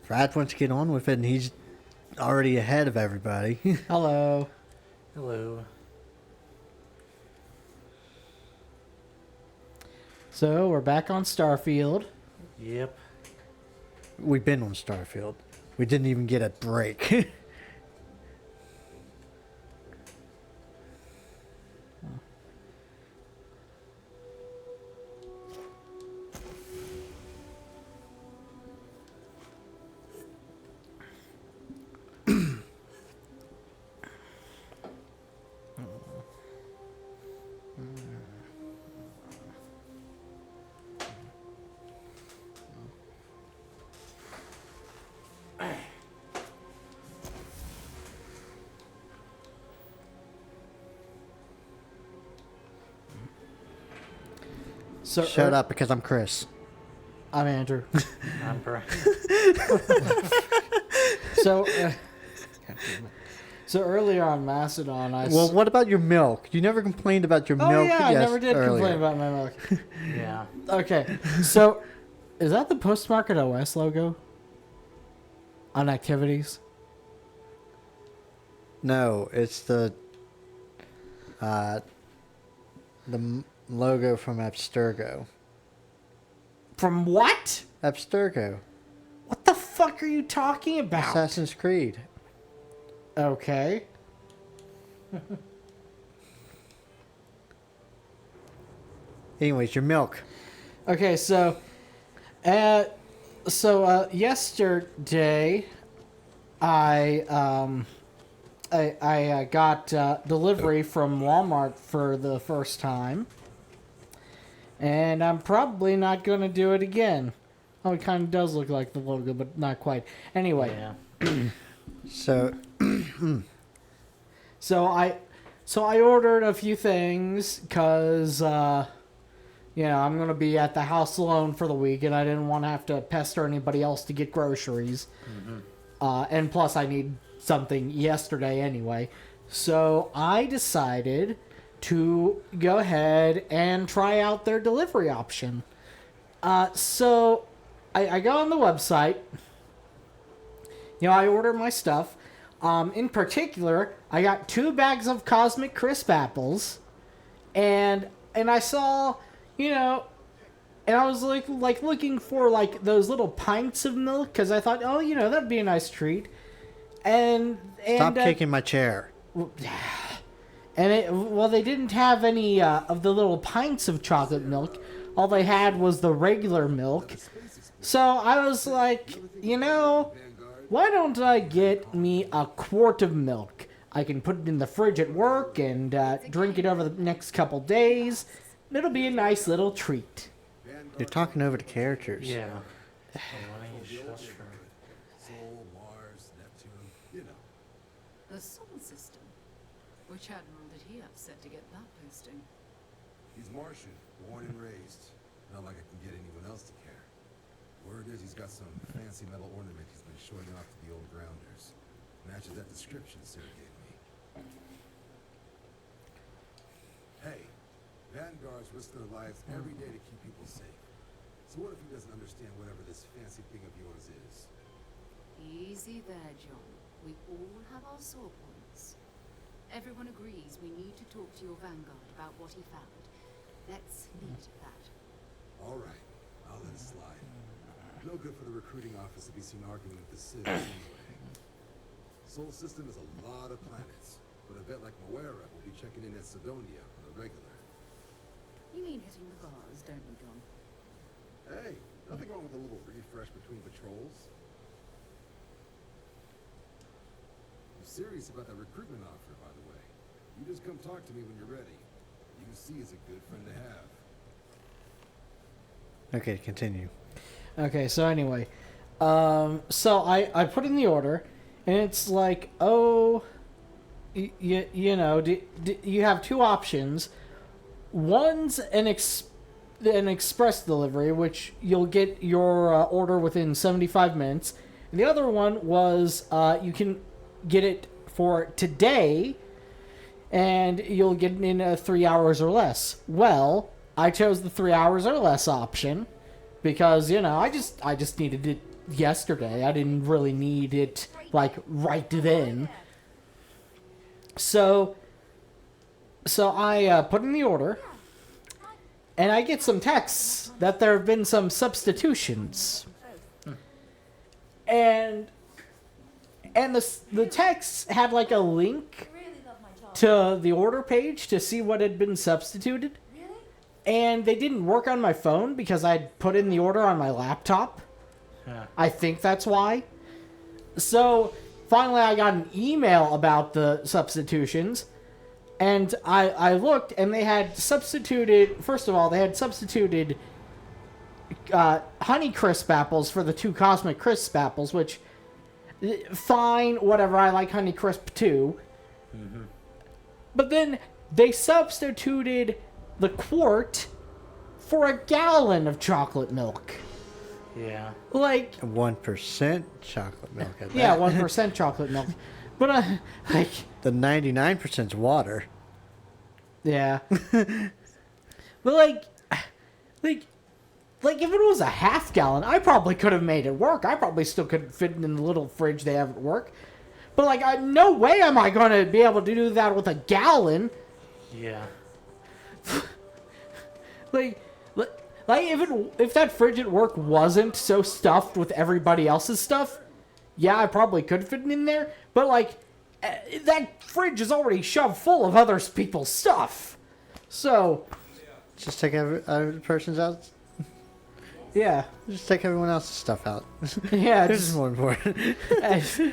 Brad wants to get on with it, and he's already ahead of everybody. Hello. Hello. So, we're back on Starfield. Yep. We've been on Starfield. We didn't even get a break. So, Shut up, because I'm Chris. I'm Andrew. I'm Brian. So, so earlier on Macedon, Well, what about your milk? You never complained about your Oh milk. yeah, I yes, never did earlier. complain about my milk. Yeah. Okay, so is that the Postmarket OS logo on activities? No, it's the logo from Abstergo. From what? Abstergo. What the fuck are you talking about? Assassin's Creed. Okay. Anyways, your milk. Okay, so, yesterday, I got delivery from Walmart for the first time, and I'm probably not going to do it again. Oh, it kind of does look like the logo, but not quite. Anyway, Yeah. So, so I ordered a few things because I'm going to be at the house alone for the week, and I didn't want to have to pester anybody else to get groceries. And plus, I need something yesterday anyway. So I decided to go ahead and try out their delivery option. So I go on the website. I order my stuff. In particular, I got 2 bags of Cosmic Crisp apples, and I saw, and I was like looking for like those little pints of milk because I thought, oh, that'd be a nice treat. And stop kicking my chair. And they didn't have any of the little pints of chocolate milk. All they had was the regular milk. So I was like, why don't I get me a quart of milk? I can put it in the fridge at work and drink it over the next couple days. It'll be a nice little treat. You're talking over the characters. Yeah. Hey, why don't you shush for Sol, Mars, Neptune, The Sol system. Which admiral did he upset to get that posting? He's Martian, born and raised. Not like I can get anyone else to care. Word is he's got some fancy metal ornament he's been showing off to the old grounders. Matches that description Sarah gave me. Hey, Vanguards risk their lives every day to keep people safe. So what if he doesn't understand whatever this fancy thing of yours is? Easy there, John. We all have our sore points. Everyone agrees we need to talk to your Vanguard about what he found. Let's leave it at that. All right, I'll let it slide. No good for the recruiting office to be seen arguing with the citizens anyway. Sol system is a lot of planets, but a vet like Moira will be checking in at Sidonia on the regular. You mean hitting the bars, don't you, John? Hey, nothing wrong with a little refresh between patrols. I'm serious about that recruitment offer, by the way. You just come talk to me when you're ready. UC is a good friend to have. Okay, continue. Okay, so anyway, so I put in the order, and it's like, oh, you have 2 options. One's an express delivery, which you'll get your order within 75 minutes. And the other one was you can get it for today, and you'll get it in 3 hours or less. Well, I chose the 3 hours or less option because I just needed it yesterday. I didn't really need it like right then. So I put in the order, and I get some texts that there have been some substitutions, and the texts had like a link to the order page to see what had been substituted, and they didn't work on my phone because I'd put in the order on my laptop. Yeah. I think that's why. So finally I got an email about the substitutions, and I looked, and they had substituted, first of all, they had substituted Honey Crisp apples for the 2 Cosmic Crisp apples, which, fine, whatever, I like Honey Crisp too. Mm-hmm. But then they substituted the quart for a gallon of chocolate milk. Yeah. Like, 1% chocolate milk. At yeah, that. 1% chocolate milk. But, like... The 99% is water. Yeah. But, like, if it was a half gallon, I probably could have made it work. I probably still could fit it in the little fridge they have at work. But, like, no way am I going to be able to do that with a gallon. Yeah. Like if that fridge at work wasn't so stuffed with everybody else's stuff, yeah, I probably could fit it in there. But, like, that fridge is already shoved full of other people's stuff. So, Just take every person's out. yeah. Just take everyone else's stuff out. Yeah, This it's, is more important.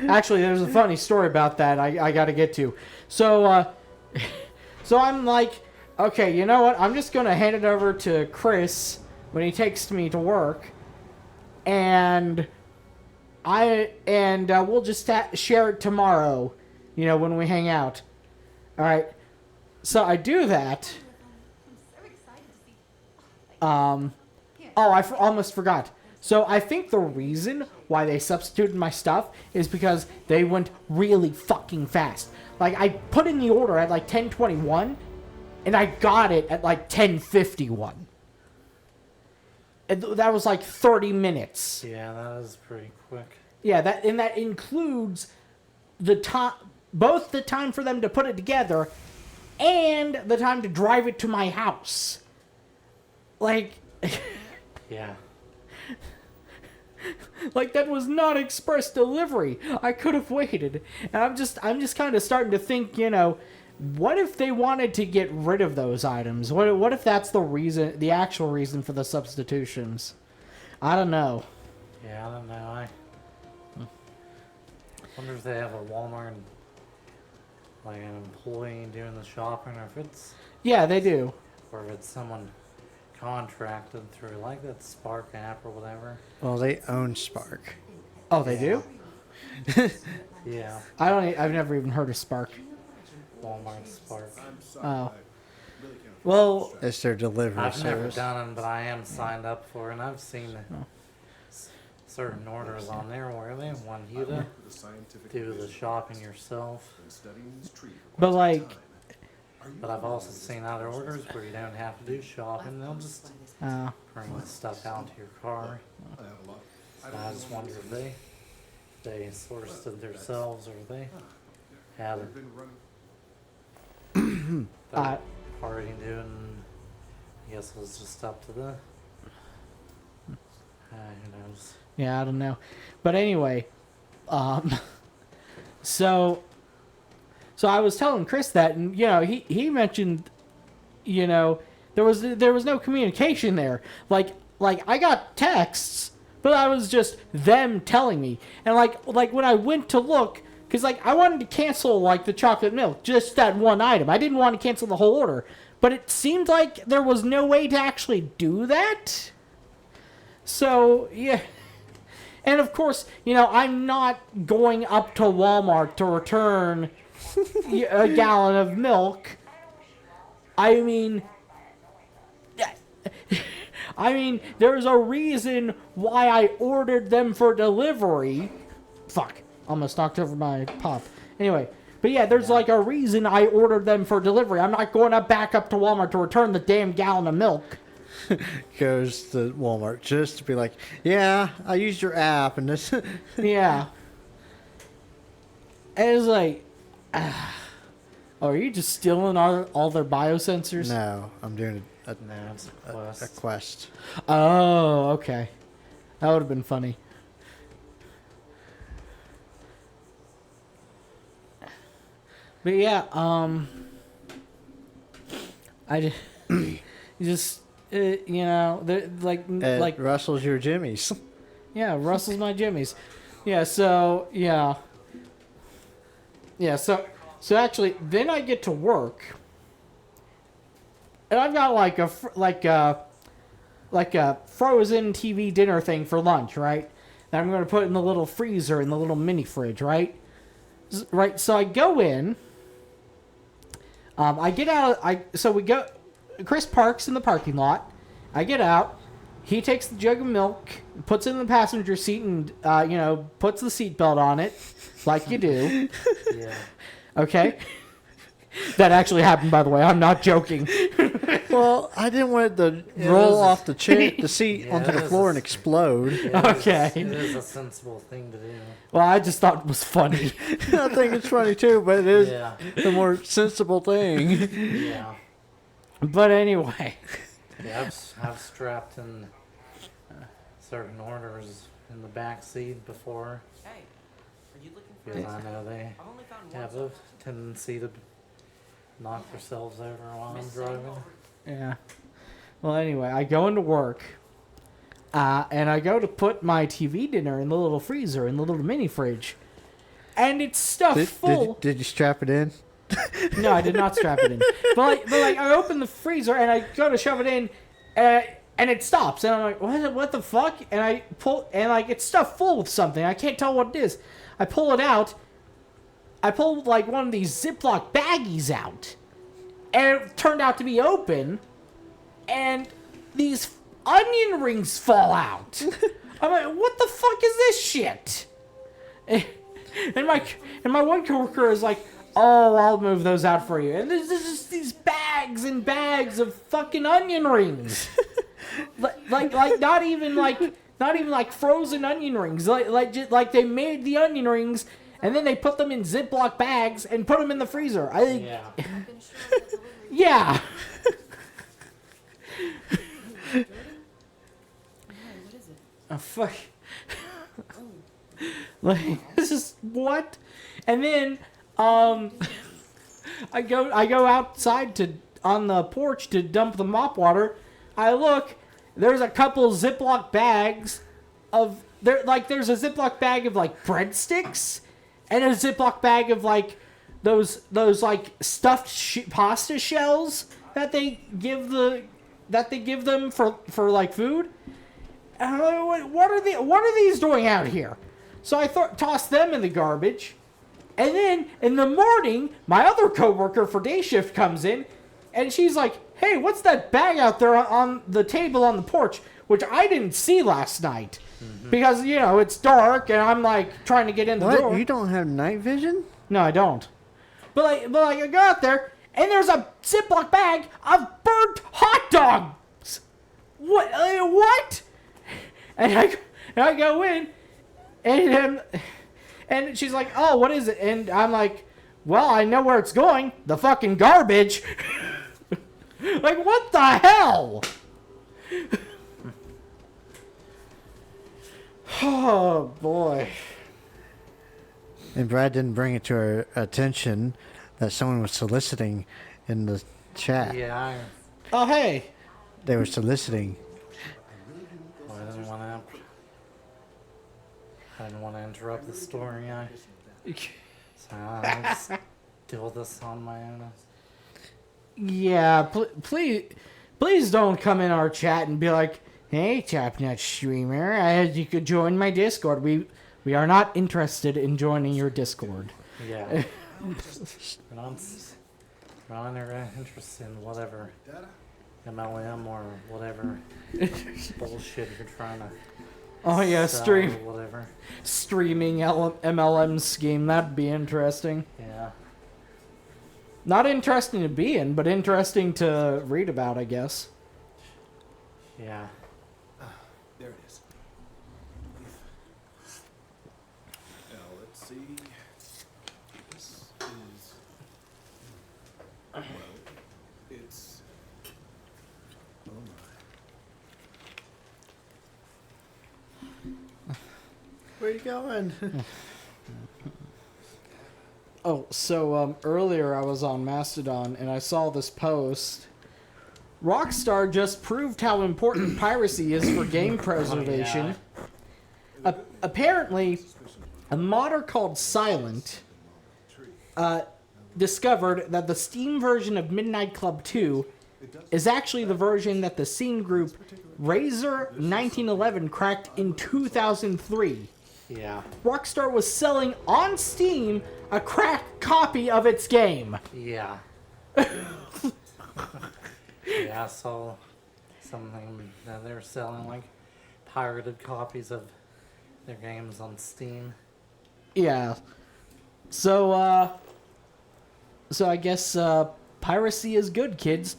actually, there's a funny story about that I got to get to. So I'm like, okay, you know what? I'm just going to hand it over to Chris when he takes me to work. And we'll just share it tomorrow, you know, when we hang out. All right. So I do that. I almost forgot. So I think the reason why they substituted my stuff is because they went really fucking fast. Like, I put in the order at like 10:21, and I got it at like 10:51. And that was like 30 minutes. Yeah, that is pretty quick. Yeah, that includes the time, both the time for them to put it together and the time to drive it to my house. Like, Yeah. like that was not express delivery. I could have waited. And I'm just kind of starting to think, you know, what if they wanted to get rid of those items? What if that's the reason, the actual reason for the substitutions? I don't know. Yeah, I don't know. I wonder if they have a Walmart, like an employee doing the shopping, or if it's Yeah, they do. or if it's someone contracted through like that Spark app or whatever. Well, they own Spark. Oh, they do? Yeah, I've never even heard of Spark. Walmart Spark. Oh. Well, It's their delivery I've never service. done it, but I am signed up for it, and I've seen certain orders on there where they want you to do the shopping yourself. but like, But I've also seen other orders where you don't have to do shopping; they'll just bring the stuff out to your car. So I just wonder if they sourced it themselves, or if they had it. Uh, Already doing. I guess it was just up to the. Who knows? yeah, I don't know. But anyway, so I was telling Chris that, and you know, he mentioned, you know, there was no communication there. Like I got texts, but that was just them telling me. And like when I went to look, because like I wanted to cancel like the chocolate milk, just that one item. I didn't want to cancel the whole order, but it seemed like there was no way to actually do that. So yeah. And of course, you know, I'm not going up to Walmart to return a gallon of milk. I mean, there's a reason why I ordered them for delivery. Fuck, almost knocked over my pop. Anyway, but yeah, there's like a reason I ordered them for delivery. I'm not going back up to Walmart to return the damn gallon of milk. goes to Walmart just to be like, yeah, I used your app and this. Yeah. And it's like, oh, are you just stealing all their biosensors? No, I'm doing No, it's a quest. a quest. Oh, okay. That would have been funny. But yeah, I just, you know, like Russell's your Jimmy's. yeah, Russell's my Jimmy's. Yeah, so yeah, so actually, then I get to work, and I've got like a frozen TV dinner thing for lunch, right? That I'm going to put in the little freezer in the little mini fridge, right? Right. So I go in. I get out. So we go. Chris parks in the parking lot. I get out. He takes the jug of milk, puts it in the passenger seat, and puts the seatbelt on it, like you do. Yeah. Okay. That actually happened, by the way. I'm not joking. Well, I didn't want it to roll off the seat Yeah, onto it the is floor a- and explode. Okay. It is a sensible thing to do. Well, I just thought it was funny. I think it's funny too, but it is Yeah. the more sensible thing. Yeah. But anyway. Yeah, I've strapped in certain orders in the back seat before Hey, are you looking for because I know they I've only found one have a tendency to knock themselves over while I'm driving. Yeah. Well, anyway, I go into work, and I go to put my TV dinner in the little freezer, in the little mini fridge, and it's stuffed full. Did you strap it in? No, I did not strap it in. But I open the freezer and I go to shove it in, and it stops. And I'm like, what the fuck? And I pull, and like it's stuffed full with something. I can't tell what it is. I pull it out. I pulled like one of these Ziploc baggies out, and it turned out to be open, and these onion rings fall out. I'm like, what the fuck is this shit? And my one coworker is like, oh, I'll move those out for you. And there's just these bags and bags of fucking onion rings, like not even like frozen onion rings. Like they made the onion rings and then they put them in Ziploc bags and put them in the freezer. I think, Yeah. I've been sure that the woman yeah. No, what is it? Oh, fuck. Oh, Like, this is what? And then I go outside on the porch to dump the mop water. I look, there's a couple Ziploc bags there's a Ziploc bag of like breadsticks and a Ziploc bag of like those like stuffed pasta shells that they give them for like food. And I'm like, what are these doing out here? So I tossed them in the garbage. And then in the morning, my other coworker for day shift comes in, and she's like, "Hey, what's that bag out there on the table on the porch?" Which I didn't see last night because it's dark, and I'm like trying to get in the door. What? You don't have night vision? No, I don't. But I go out there, and there's a Ziploc bag of burnt hot dogs. What? What? And I go in, and she's like, "Oh, what is it?" And I'm like, "Well, I know where it's going. The fucking garbage." Like, what the hell? Oh, boy. And Brad didn't bring it to our attention that someone was soliciting in the chat. Yeah, Oh, hey. They were soliciting. I didn't want to interrupt the story. So I'll just deal with this on my own. Yeah, please don't come in our chat and be like, "Hey, Chapnut streamer, you could join my Discord." We are not interested in joining your Discord. Yeah. We're not interested in whatever MLM or whatever bullshit you're trying to Oh yeah, sell stream or whatever. streaming MLM scheme. That'd be interesting. Yeah. Not interesting to be in, but interesting to read about, I guess. Yeah. There it is. Now let's see. This is. Well, it's. Oh my. Where you going? Oh, so earlier I was on Mastodon and I saw this post. Rockstar just proved how important piracy is for game preservation. Apparently, a modder called Silent discovered that the Steam version of Midnight Club 2 is actually the version that the scene group Razor 1911 cracked in 2003. Yeah. Rockstar was selling on Steam a cracked copy of its game. Yeah. Yeah, I saw something that they're selling like pirated copies of their games on Steam. Yeah. So I guess piracy is good, kids.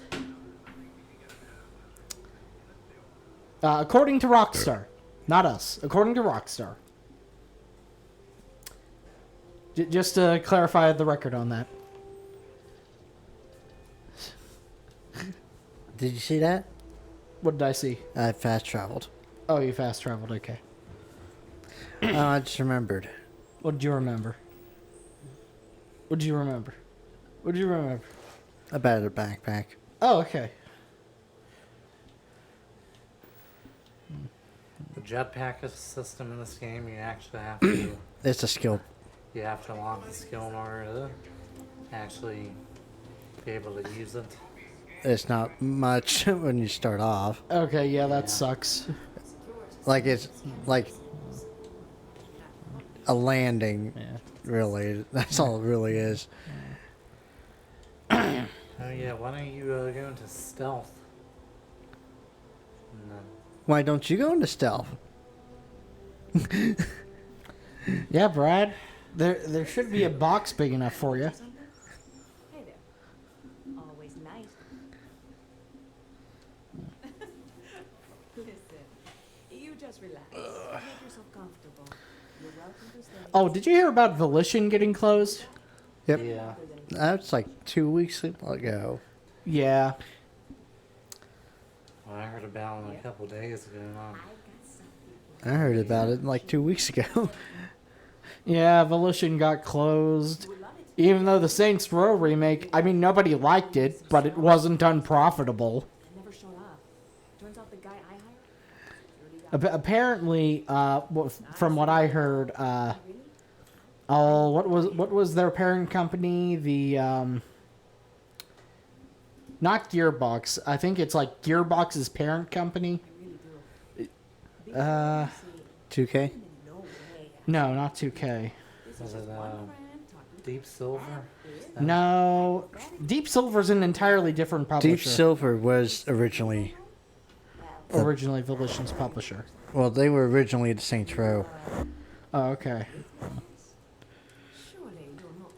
According to Rockstar. Not us. According to Rockstar. Just to clarify the record on that. Did you see that? What did I see? I fast traveled. Oh, you fast traveled. Okay. Oh, I just remembered. What did you remember? What did you remember? What did you remember? About a backpack. Oh, okay. The jetpack system in this game, you actually have to It's a skill. unlock the skill in order to actually be able to use it. It's not much when you start off. Okay, yeah, that Yeah. sucks. Like it's like a landing, Yeah. really. That's all it really is. Oh yeah, why don't you go into stealth? No. Why don't you go into stealth? Yeah, Brad. There should be a box big enough for you. Hey there. Always nice. Listen, you just relax. Make yourself comfortable. You're welcome to stay. Oh, did you hear about Volition getting closed? Yep. Yeah. That's like 2 weeks ago. Yeah. Well, I heard about it a couple days ago. I've got something. I heard about it like 2 weeks ago. Yeah, Volition got closed. We love it. Even though the Saints Row remake, I mean, nobody liked it, but it wasn't unprofitable. They never showed up. Turns out the guy I hired. Apparently, from what I heard, Really? oh, what was their parent company? The not Gearbox. I think it's like Gearbox's parent company. I really do. Uh, 2K? No way. no, not 2K. Was it Deep Silver? No, Deep Silver's an entirely different publisher. Deep Silver was originally, Originally Volition's publisher. well, they were originally the Saints Row. Oh, okay. Surely you're not.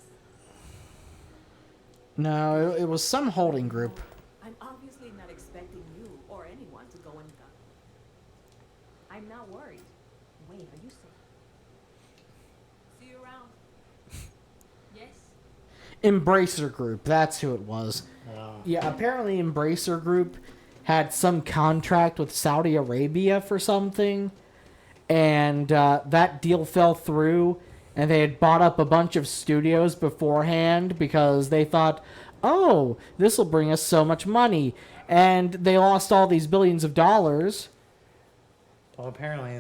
No, it was some holding group. I'm obviously not expecting you or anyone to go and come. I'm not worried. Wait, are you safe? See you around. Yes. Embracer Group, that's who it was. Oh. Yeah, apparently Embracer Group had some contract with Saudi Arabia for something, and that deal fell through, and they had bought up a bunch of studios beforehand because they thought, oh, this will bring us so much money, and they lost all these billions of dollars. Well, apparently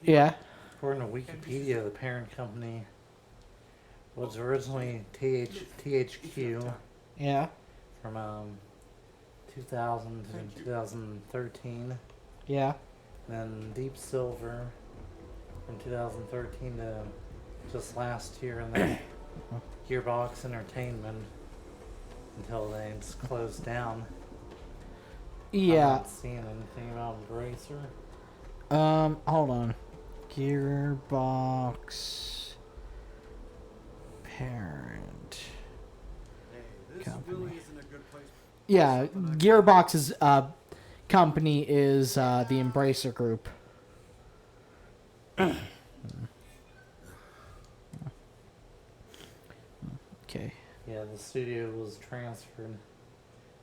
Yeah. according to Wikipedia, the parent company was originally THQ Yeah. from 2000 to 2013. Yeah. Then Deep Silver from 2013 to just last year, and then Gearbox Entertainment until they just closed down. I'm Yeah. not seeing anything about Embracer. Hold on. Gearbox parent. Hey, this Company. really isn't a good place. Yeah, Gearbox is company is the Embracer Group. Okay. Yeah, the studio was transferred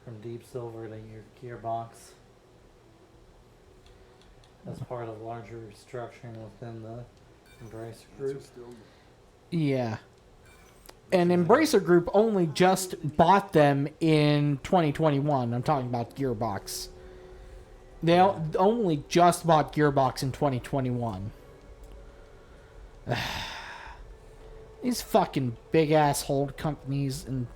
from Deep Silver to Gearbox as part of larger restructuring within the Embracer Group. Yeah. And Embracer Group only just bought them in 2021. I'm talking about Gearbox. They only just bought Gearbox in 2021. These fucking big ass hold companies and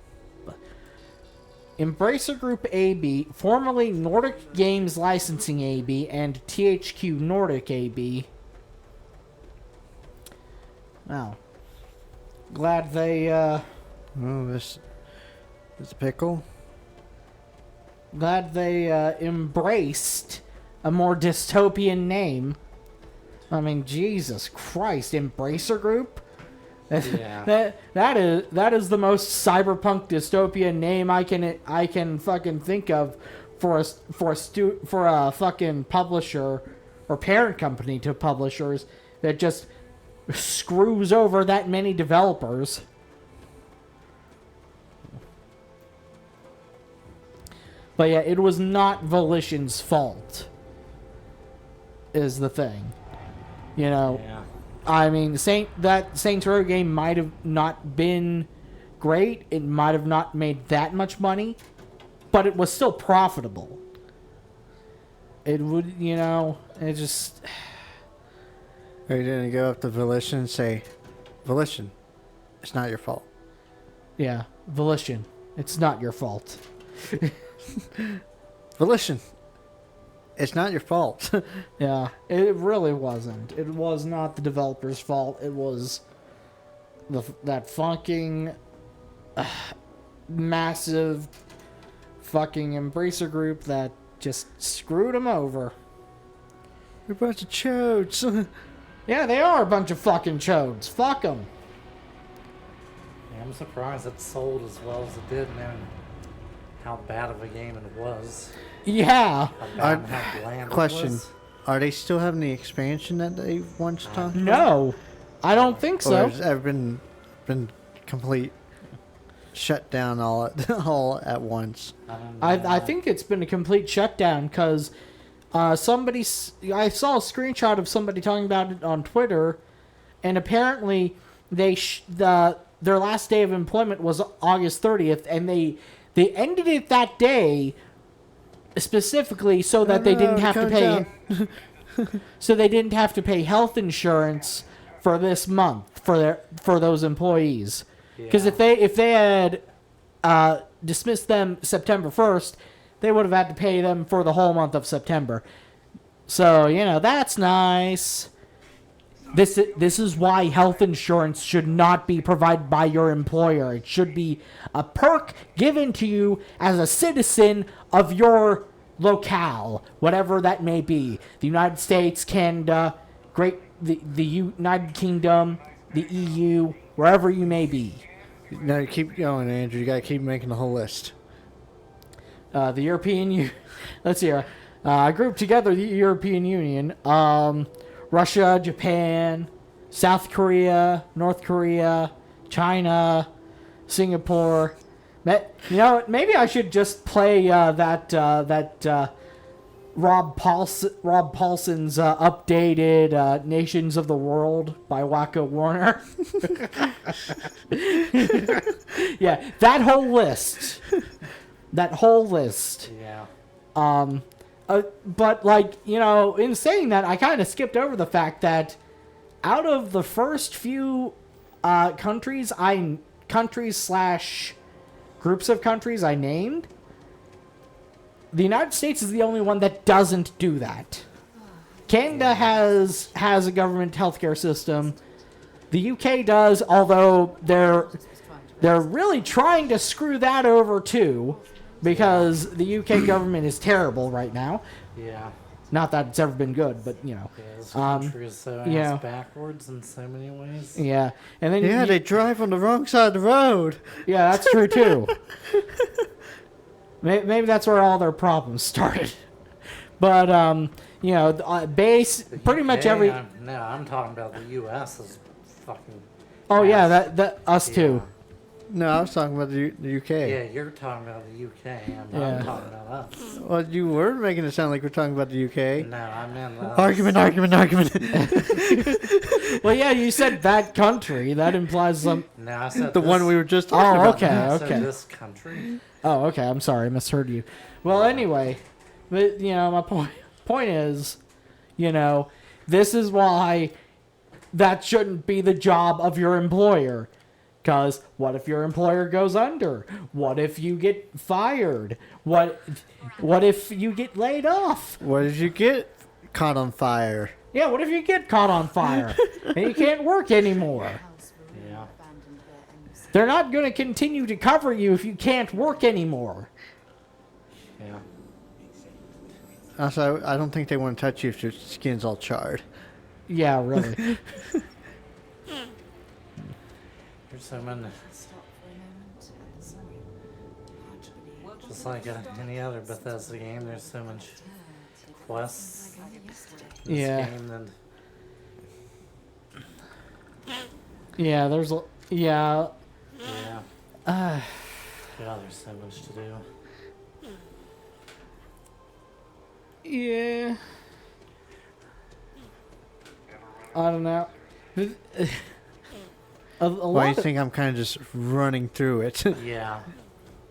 Embracer Group AB, formerly Nordic Games Licensing AB and THQ Nordic AB. Wow. Glad they Oh, this pickle. glad they embraced a more dystopian name. I mean, Jesus Christ, Embracer Group? Yeah. that is the most cyberpunk dystopian name I can fucking think of for a fucking publisher or parent company to publishers that just screws over that many developers. But yeah, it was not Volition's fault, is the thing. You know, Yeah. I mean, Saints Row game might have not been great. It might have not made that much money, but it was still profitable. It would, you know, it just... Are you gonna go up to Volition and say, Volition, it's not your fault. Yeah, Volition, it's not your fault. Volition, it's not your fault. Yeah, it really wasn't. It was not the developer's fault. It was that fucking massive fucking Embracer Group that just screwed them over. You're a bunch of chodes. Yeah, they are a bunch of fucking chodes. Fuck them. Yeah, I'm surprised it sold as well as it did, knowing how bad of a game it was. Yeah. How bad and how bland Question: it was. Are they still having the expansion that they once talked about? No, I don't think Or so. has it been complete shut down all at once? I don't I know. think it's been a complete shutdown because I saw a screenshot of somebody talking about it on Twitter, and apparently their last day of employment was August 30th, and they ended it that day specifically so that they didn't have to pay so they didn't have to pay health insurance for this month for those employees. Because Yeah. if they had dismissed them September 1st, they would have had to pay them for the whole month of September. So, you know, that's nice. This is why health insurance should not be provided by your employer. It should be a perk given to you as a citizen of your locale, whatever that may be. The United States, Canada, the United Kingdom, the EU, wherever you may be. No, keep going, Andrew. You gotta keep making the whole list. The European Union. Let's see here. I grouped together the European Union. Russia, Japan, South Korea, North Korea, China, Singapore. You know, maybe I should just play that Rob Paulson's updated Nations of the World by Waka Warner. Yeah, that whole list. Yeah. But, like, you know, in saying that, I kind of skipped over the fact that out of the first few countries / groups of countries I named, the United States is the only one that doesn't do that. Canada has a government healthcare system. The UK does, although they're really trying to screw that over too, because the UK government is terrible right now. Yeah. Not that it's ever been good, but you know. Yeah, this country is so yeah. ass backwards in so many ways. Yeah, and then Yeah, they drive on the wrong side of the road. yeah, that's true too. Maybe that's where all their problems started. But you know, base pretty much UK, every. No, I'm talking about the U.S. is fucking. Oh yeah, ass. that us too. No, I was talking about the UK. Yeah, you're talking about the UK. Yeah. I'm talking about us. Well, you were making it sound like we're talking about the UK. No, I meant us. Argument. Well, yeah, you said that country. That implies some. No, I said The this, one we were just talking Oh, about. okay, I said okay. this country. Oh, okay. I'm sorry, I misheard you. Well, anyway, but you know, my point is, you know, this is why that shouldn't be the job of your employer. Because what if your employer goes under? What if you get fired? What if you get laid off? What did you get caught on fire? Yeah, what if you get caught on fire and you can't work anymore? House ruined, Yeah. abandoned their enemies. They're not going to continue to cover you if you can't work anymore. Yeah. Also, I don't think they want to touch you if your skin's all charred. Yeah, really. You're so many, Stop for a moment at the sign. Hard to believe. just like any other Bethesda game. There's so much quests Like yesterday. in this Yeah. game that Yeah, there's a... Yeah. yeah. Uh, Yeah, there's so much to do. yeah. I don't know. A Why do lot you of, think I'm kind of just running through it? Yeah.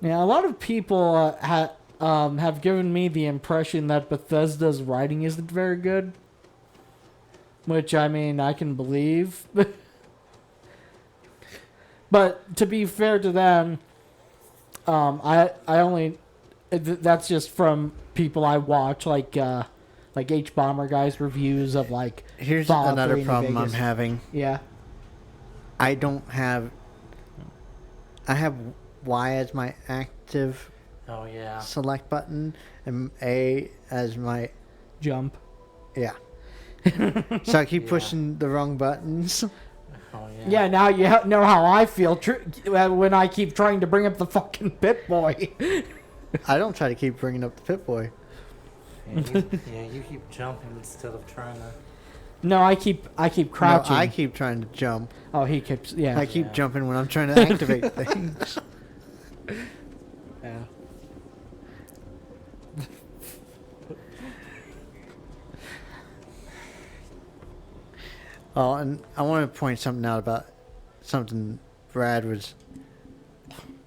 yeah, a lot of people have given me the impression that Bethesda's writing isn't very good. Which, I mean, I can believe. But to be fair to them, I only... That's just from people I watch, like H Bomber guy's reviews of like Here's Fallout 3 another New problem I'm Vegas. having. Yeah. I have Y as my active Oh yeah. select button and A as my Jump. yeah. So I keep Yeah. pushing the wrong buttons. Oh yeah. Yeah, now you know how I feel when I keep trying to bring up the fucking Pip-Boy. I don't try to keep bringing up the Pip-Boy. You keep jumping instead of trying to. No, I keep No, crouching. I keep trying to jump. Oh, he keeps... Yeah. I keep Yeah. jumping when I'm trying to activate things. Yeah. Oh, and I want to point something out about something Brad was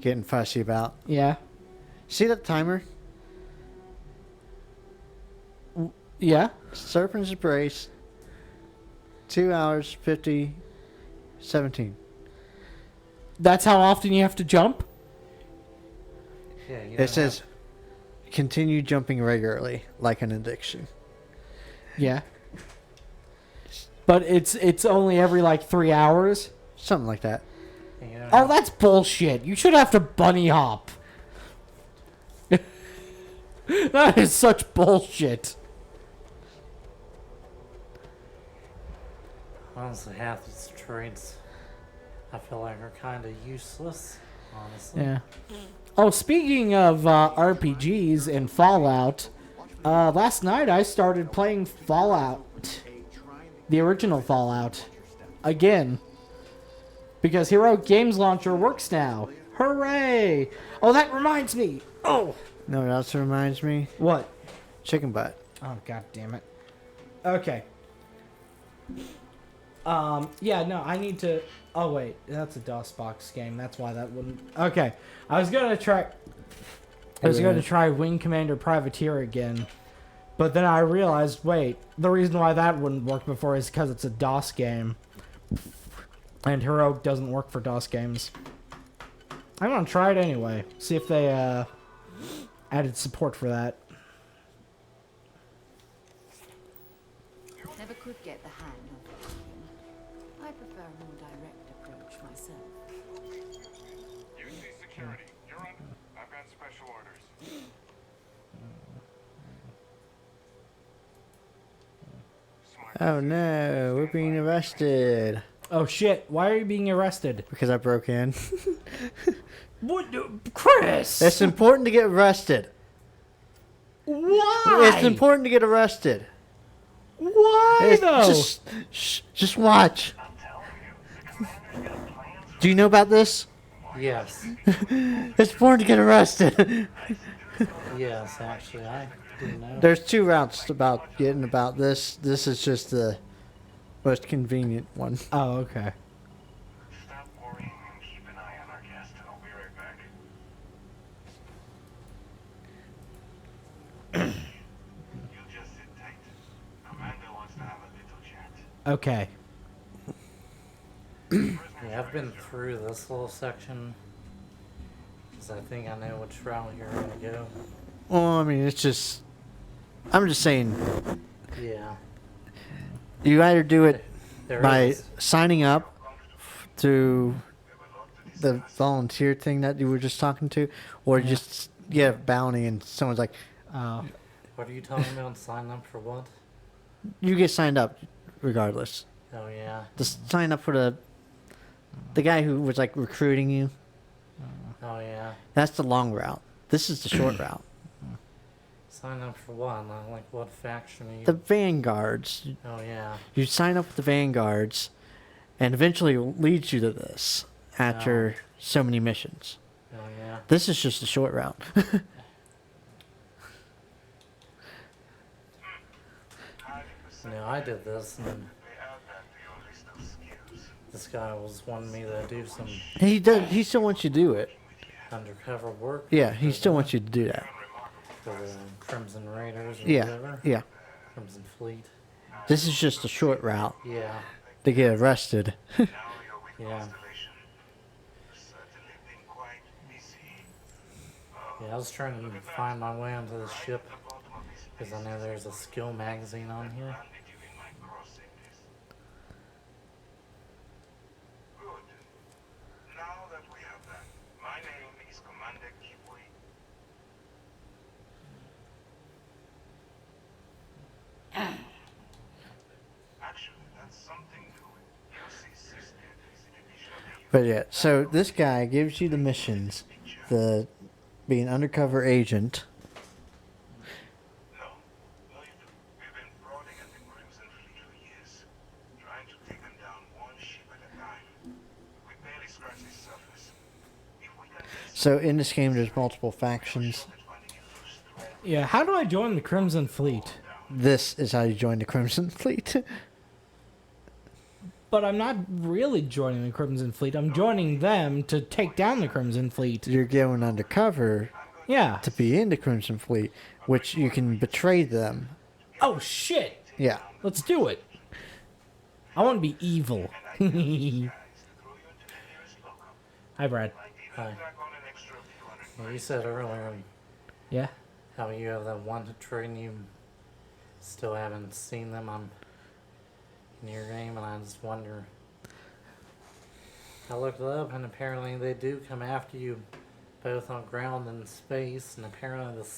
getting fussy about. Yeah. See that timer? Yeah. Serpent's Embrace. 2 hours 17. That's how often you have to jump? Yeah. You It don't says have- continue jumping regularly, like an addiction. Yeah. But it's only every like 3 hours? Something like that. you don't Oh, have- that's bullshit. You should have to bunny hop. That is such bullshit. Honestly, half these traits I feel like are kind of useless. Honestly. Yeah. Oh, speaking of RPGs and Fallout, last night I started playing Fallout, the original Fallout, again, because Hero Games Launcher works now. Hooray! Oh, that reminds me. Oh, No, it also reminds me. what? Chicken butt. Oh, god damn it. Okay. Yeah, no, I need to... Oh, wait. That's a DOSBox game. That's why that wouldn't... Okay. I was going to try... Wing Commander Privateer again. But then I realized, wait, the reason why that wouldn't work before is because it's a DOS game. And Heroic doesn't work for DOS games. I'm going to try it anyway. See if they added support for that. Never could get the hang of it. I prefer a more direct approach myself. UC security, you're on. I've got special orders. Smart. Oh no, we're being arrested. Oh shit, why are you being arrested? Because I broke in. What, Chris? It's important to get arrested. Why? It's important to get arrested. Why though? Just watch. Do you know about this? Yes. It's important to get arrested. Yes, actually, I do know. There's two routes about getting about this. This is just the most convenient one. Oh, okay. Stop worrying and keep an eye on our guest. I'll be right back. You just sit tight. Amanda wants to have a little chat. Okay. Yeah, I've been through this little section. Because I think I know which route you're going to go. Well, I mean, it's just. I'm just saying, Yeah. you either do it There by is. signing up to the volunteer thing that you were just talking to, or just get a bounty and someone's like, Oh. What are you talking about? Sign up for what? you get signed up regardless. Oh, yeah. Just sign up for the guy who was like recruiting you. Oh, yeah. That's the long route. This is the short route. Sign up for what? Like, what faction are you? The vanguards. Oh, yeah. You sign up with the vanguards, and eventually it leads you to this after so many missions. Oh, yeah. This is just the short route. No, I did this, and this guy was wanting me to do some He does. He still wants you to do it. undercover work. Yeah, he for still the- wants you to do that. For the Crimson Raiders or Yeah, whatever. yeah. Crimson Fleet. This is just a short route Yeah. to get arrested. Yeah. Yeah, I was trying to find my way onto the ship because I know there's a skill magazine on here. Good. Now that we have that, my name is Commander Kibwe. Actually, that's something new. You'll see sister is in addition to you. But yeah, so this guy gives you the missions, the be an undercover agent. No. No, you do. We've been prodding at the Crimson Fleet for years, trying to take them down one ship at a time. We barely scratch the surface. If we can get So in this game, there's multiple factions. at finding a loose thread, Yeah, how do I join the Crimson Fleet? This is how you join the Crimson Fleet. But I'm not really joining the Crimson Fleet. I'm joining them to take down the Crimson Fleet. You're going undercover Yeah. to be in the Crimson Fleet, which you can betray them. Oh, shit. Yeah. Let's do it. I want to be evil. Hi, Brad. Hi. back on an extra few hundred. Yeah, you said earlier Yeah? how you have that one to train you still haven't seen them on in your game, and I just wonder. I looked it up, and apparently they do come after you both on ground and space, and apparently the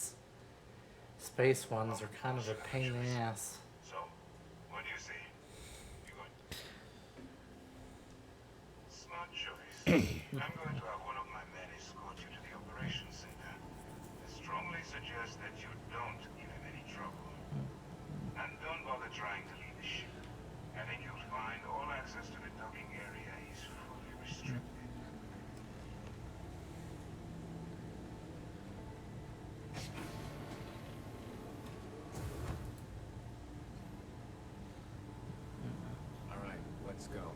space ones are kind of a pain in the ass. So, what do you say? You going? Smart choice. I'm going to have one of my men escort you to the operations center. I strongly suggest that you don't give him any trouble. And don't bother trying to leave the ship. I think you'll find all access to the docking area is fully restricted. All right, let's go.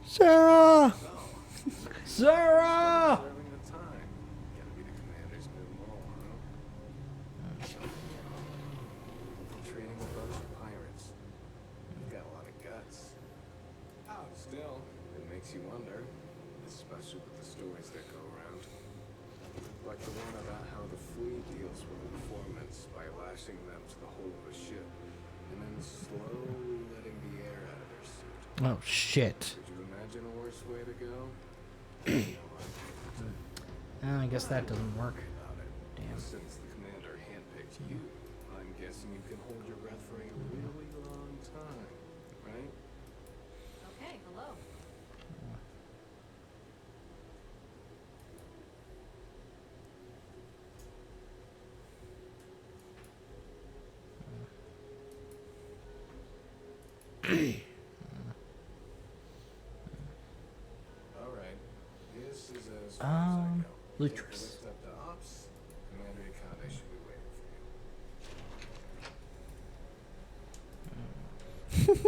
Sarah! Sarah! Serving the time. Gotta be the commander's new mole, huh? Training a bunch of pirates. You've got a lot of guts. Still, it makes you wonder, especially with the stories that go around. Like the one about how the fleet deals with informants by lashing them to the hull of a ship, and then slowly letting the air out of their suit. Oh, shit. Could you imagine a worse way to go? I guess that doesn't work. About it. Damn. Since the commander handpicked you, I'm guessing you can hold your breath for a really long time, right? Okay, hello. Lutris. Step to ops. Commander Ikane should be waiting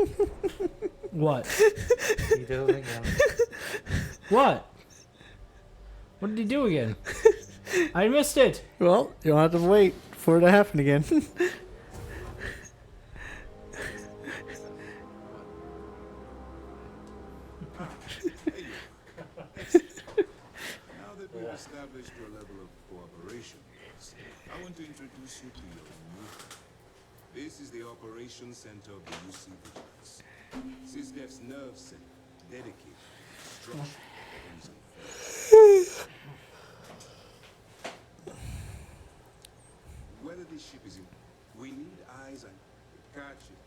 for you. What? You do it again. What? What did he do again? I missed it. Well, you'll have to wait for it to happen again. Now that we've established your level of cooperation with us, I want to introduce you to your new friend. This is the Operations Center of the UC Vigilance. SysDef's nerve center, dedicated to destruction of innocent Whether this ship is in, we need eyes and catch it.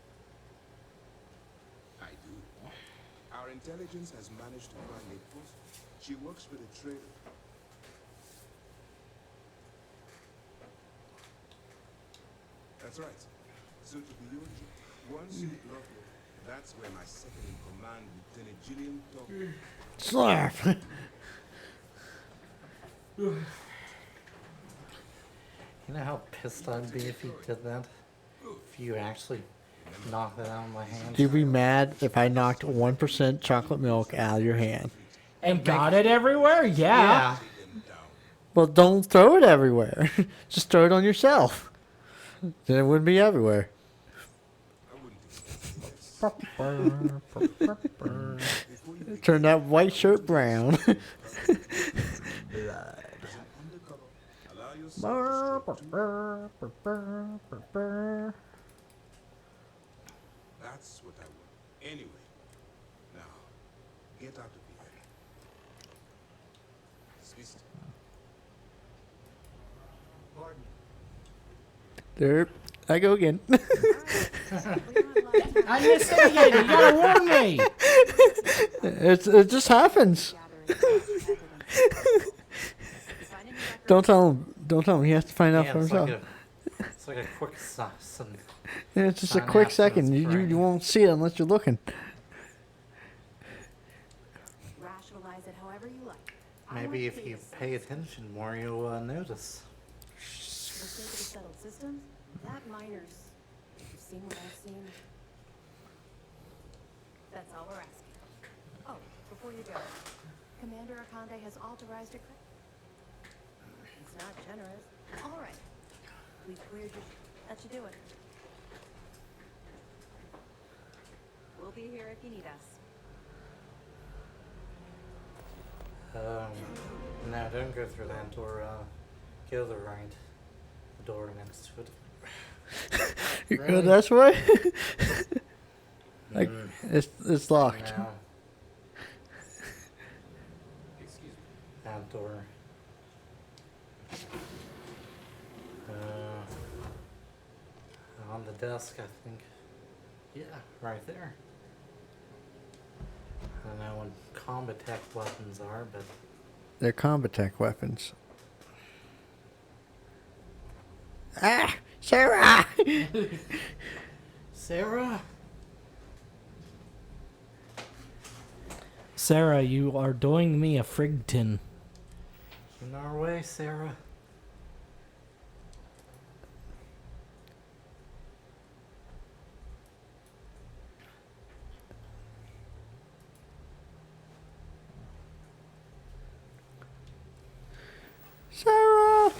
I do. Our intelligence has managed to find a post. She works for the trader. That's right. So to be your job, once you block it, that's where my second in command, Lieutenant Gillian, talks. Slap. You know how pissed I'd be if you did that? If you actually knocked that out of my hand? You'd be mad if I knocked 1% chocolate milk out of your hand. And got it everywhere? Yeah. Well, don't throw it everywhere. Just throw it on yourself. Then it wouldn't be everywhere. Turn that white shirt brown. That's what I want. Anyway, now, get out of here. Dismissed. Pardon. There, I go again. I missed it again. You gotta warn me. It just happens. Don't tell him. Don't tell him. He has to find out Yeah, for it's himself. it's like a quick sauce. And Yeah, it's just a Sign quick after it's second. You brain. won't see it unless you're looking. Rationalize it however you like. I maybe want if you peace. pay attention more, you'll notice. For the sake of the settled systems, that miners, you've seen what I've seen. That's all we're asking. Oh, before you go, Commander Akande has authorized a It's not generous. All right. We cleared you. Let you do it. We'll be here if you need us. No, don't go through that door. Go to the right. The door next to it. You go Really? this way? Like it's locked. No, Excuse me. that door. On the desk, I think. Yeah, right there. I don't know what combat tech weapons are, but They're combat tech weapons. Ah, Sarah! Sarah. Sarah, you are doing me a frigton. In our way, Sarah. Sarah!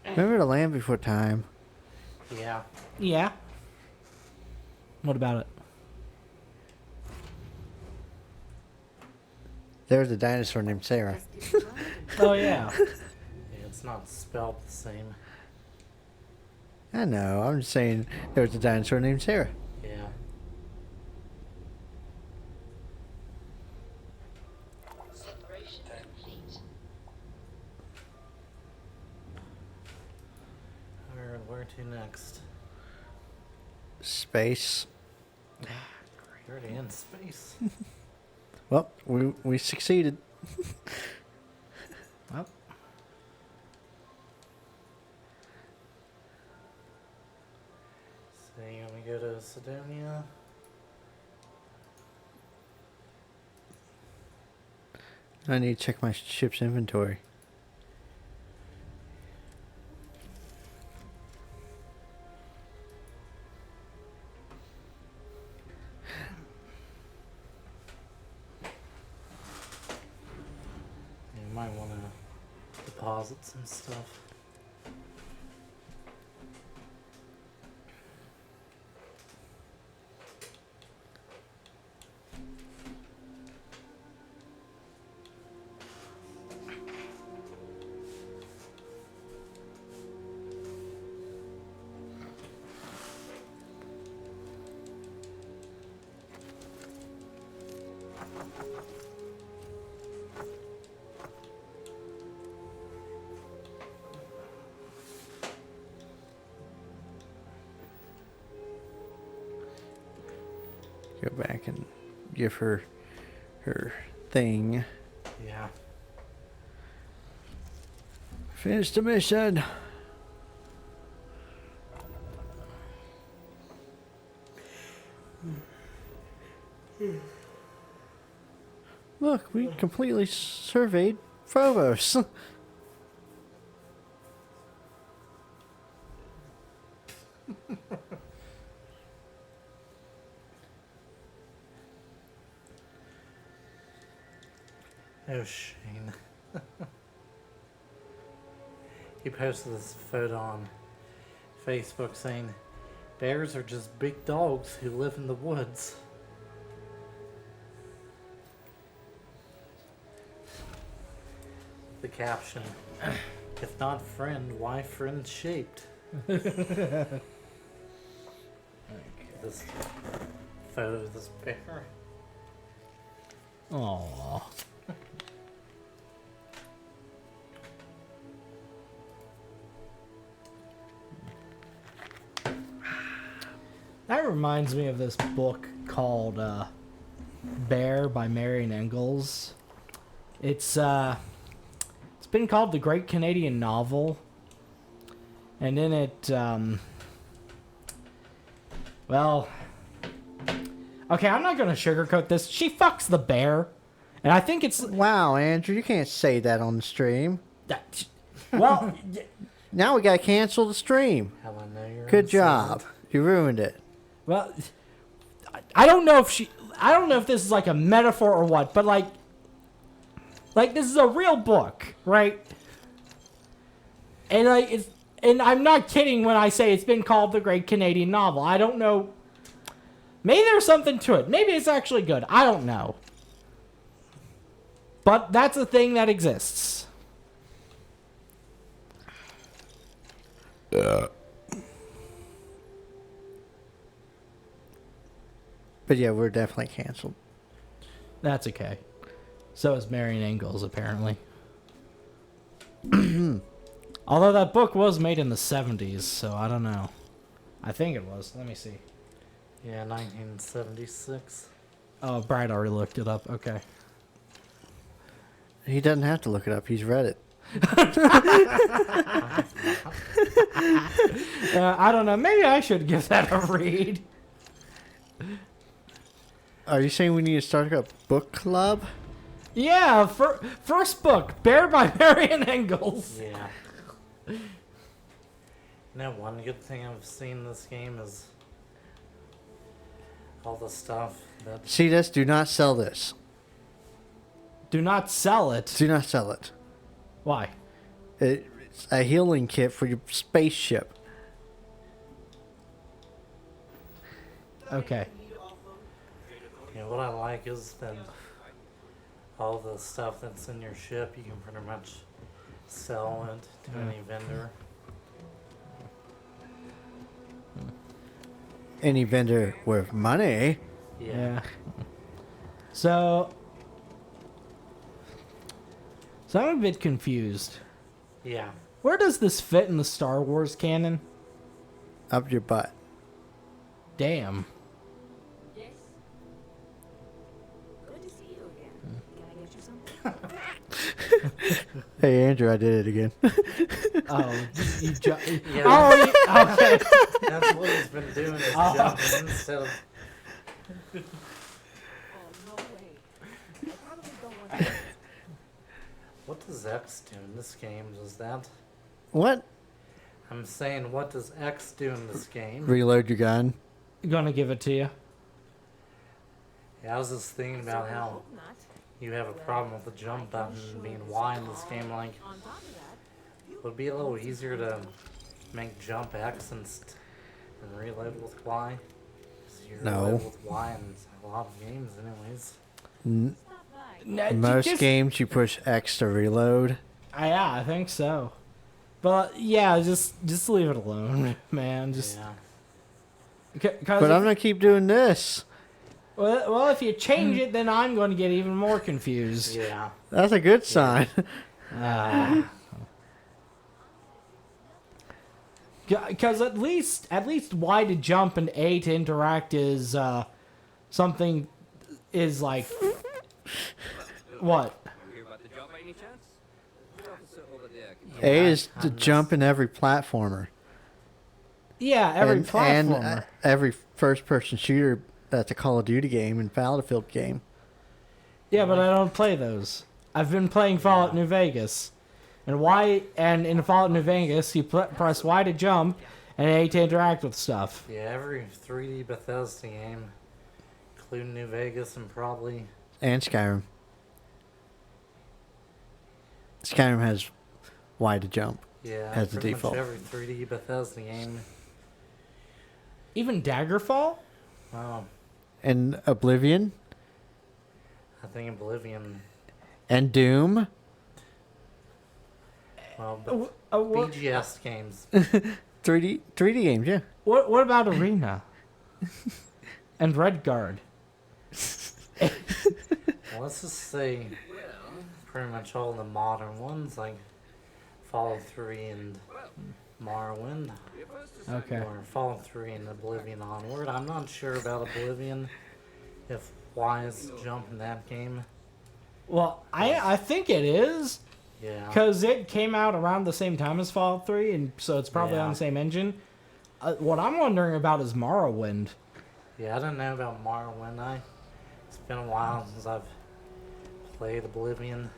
Remember the Land Before Time? Yeah. Yeah. What about it? There was a dinosaur named Sarah. Oh yeah. Yeah, it's not spelled the same. I know. I'm just saying there was a dinosaur named Sarah. Yeah. Where Where to next? Space. You're already in space. Well, we succeeded. Well, So you want me to go to Sidonia? I need to check my ship's inventory. You might want to deposit some stuff. Go back and give her her thing. Yeah. Finish the mission. Look, we completely surveyed Phobos. Oh, Shane. He posted this photo on Facebook saying, bears are just big dogs who live in the woods. The caption, if not friend, why friend shaped? This photo of this bear. Aww. That reminds me of this book called Bear by Marion Engels. It's been called the Great Canadian Novel. And in it, well, okay, I'm not going to sugarcoat this. She fucks the bear. And I think it's... Wow, Andrew, you can't say that on the stream. Well... Now we gotta cancel the stream. Hell, I know you're Good insane. job. You ruined it. Well, I don't know if this is like a metaphor or what, but like this is a real book, right? And and I'm not kidding when I say it's been called the Great Canadian Novel. I don't know. Maybe there's something to it. Maybe it's actually good. I don't know. But that's a thing that exists. But yeah, we're definitely canceled. That's okay. So is Marion Engels, apparently. Although that book was made in the 70s, so I don't know. I think it was. Let me see. Yeah, 1976. Oh, Brad already looked it up. Okay. He doesn't have to look it up. He's read it. I don't know. Maybe I should give that a read. Are you saying we need to start a book club? Yeah, first book, Bear by Marion Engels. Yeah. You know, one good thing I've seen in this game is all the stuff that... See this? Do not sell this. Do not sell it. Do not sell it. Why? It's a healing kit for your spaceship. Okay. You know, what I like is that all the stuff that's in your ship, you can pretty much sell it to any vendor. Any vendor worth money. Yeah. So I'm a bit confused. Yeah. Where does this fit in the Star Wars canon? Up your butt. Damn. Yes. Good to see you again. Can I get you something? Hey, Andrew, I did it again. Oh, Yeah, oh, okay. that's what he's been doing is jumping instead of. Oh, no way. I probably don't want to. What does X do in this game? Does that? What? I'm saying, what does X do in this game? Reload your gun. Gonna give it to you. Yeah, I was just thinking about how Hope not. you have a problem with the jump button being Y in this game. Like, On top of that, would it be a little easier to make jump X and reload with Y? 'Cause you No. reload with Y in a lot of games, anyways. stop by. No, Most just- games, you push X to reload. Yeah, I think so. But yeah, just leave it alone, man. Just Yeah. cause But I'm gonna keep doing this. well, if you change it, then I'm going to get even more confused. Yeah. That's a good sign. Because at least Y to jump and A to interact is something is like what? A is to jump in every platformer. Yeah, every and, platformer. And every first-person shooter that's a Call of Duty game and Battlefield game. Yeah, but I don't play those. I've been playing Fallout New Vegas. And in Fallout New Vegas, you press Y to jump and A to interact with stuff. Yeah, every 3D Bethesda game, including New Vegas and probably... And Skyrim. Skyrim has Y to jump. Yeah, As the pretty default. much every 3D Bethesda game. Even Daggerfall? Oh, And Oblivion. I think Oblivion... And Doom. Well, but What, BGS games. 3D games, yeah. what about Arena? And Redguard? Well, let's just say pretty much all the modern ones, like Fallout 3 and Morrowind. Okay. Or Fallout 3 and Oblivion onward. I'm not sure about Oblivion, if Y is to jump in that game. Well, I think it is. Yeah. Because it came out around the same time as Fallout 3, and so it's probably Yeah. on the same engine. What I'm wondering about is Morrowind. Yeah, I don't know about Morrowind. It's been a while since I've played Oblivion.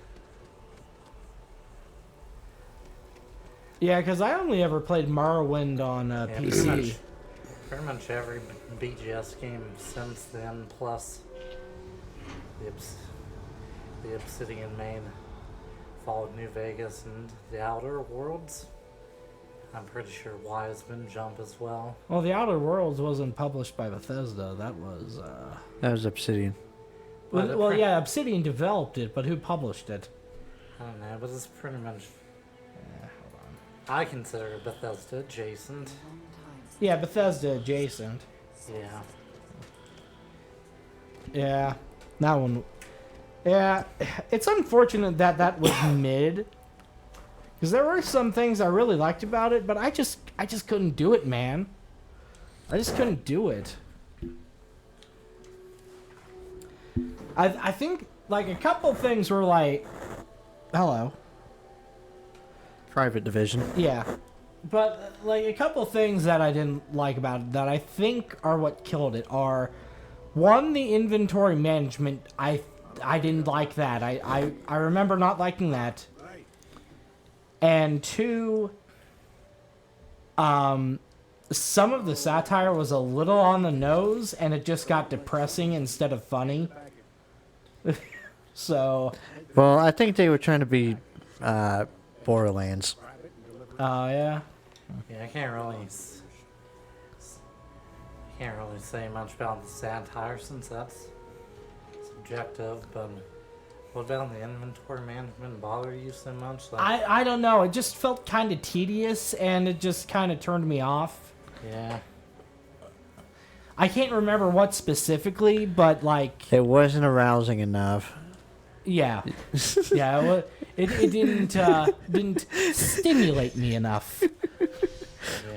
Yeah, because I only ever played Morrowind on Yeah, PC. pretty much every BGS game since then, plus the Obsidian main, Fallout New Vegas, and the Outer Worlds. I'm pretty sure Y has been jump as well. Well, The Outer Worlds wasn't published by Bethesda. That was... That was Obsidian. But Well, yeah, Obsidian developed it, but who published it? I don't know, but it's pretty much... I consider it Bethesda adjacent. Yeah, Bethesda adjacent. Yeah. Yeah, that one. Yeah, it's unfortunate that that was mid. Because there were some things I really liked about it, but I just couldn't do it, man. I just couldn't do it. I think like a couple things were like, hello. Private Division. Yeah. But like a couple things that I didn't like about it that I think are what killed it are, one, the inventory management. I didn't like that. I remember not liking that. And two, some of the satire was a little on the nose and it just got depressing instead of funny. So, Well, I think they were trying to be Borderlands. yeah. Yeah, I can't really say much about the satire since that's subjective, but what about the inventory management bother you so much? Like, I don't know. It just felt kind of tedious and it just kind of turned me off. yeah. I can't remember what specifically, but like, It wasn't arousing enough. yeah. Yeah, it didn't stimulate me enough.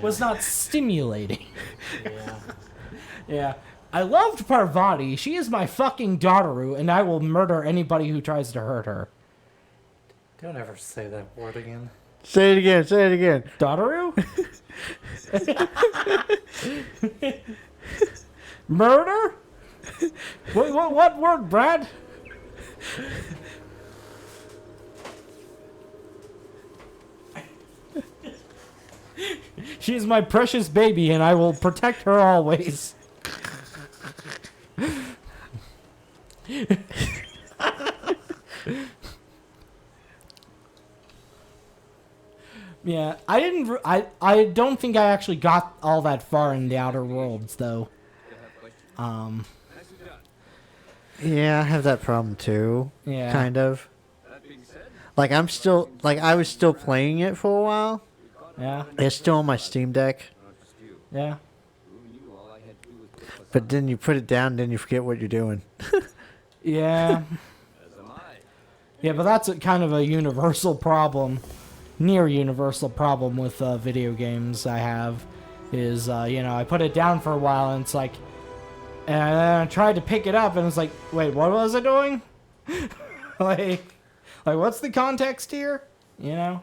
was not stimulating. Yeah. Yeah. I loved Parvati. She is my fucking Daughteru, and I will murder anybody who tries to hurt her. Don't ever say that word again. Say it again. Say it again. Daughteru? Murder? What word, Brad? She is my precious baby, and I will protect her always. Yeah, I didn't. I don't think I actually got all that far in the Outer Worlds, though. Yeah, I have that problem too. Yeah. Kind of. Like I was still playing it for a while. Yeah. It's still on my Steam Deck. Yeah. But then you put it down, then you forget what you're doing. Yeah. Yeah, but that's kind of a universal problem, near universal problem with video games I have, is, I put it down for a while and it's like, and then I tried to pick it up and it's like, wait, what was I doing? like, what's the context here? You know?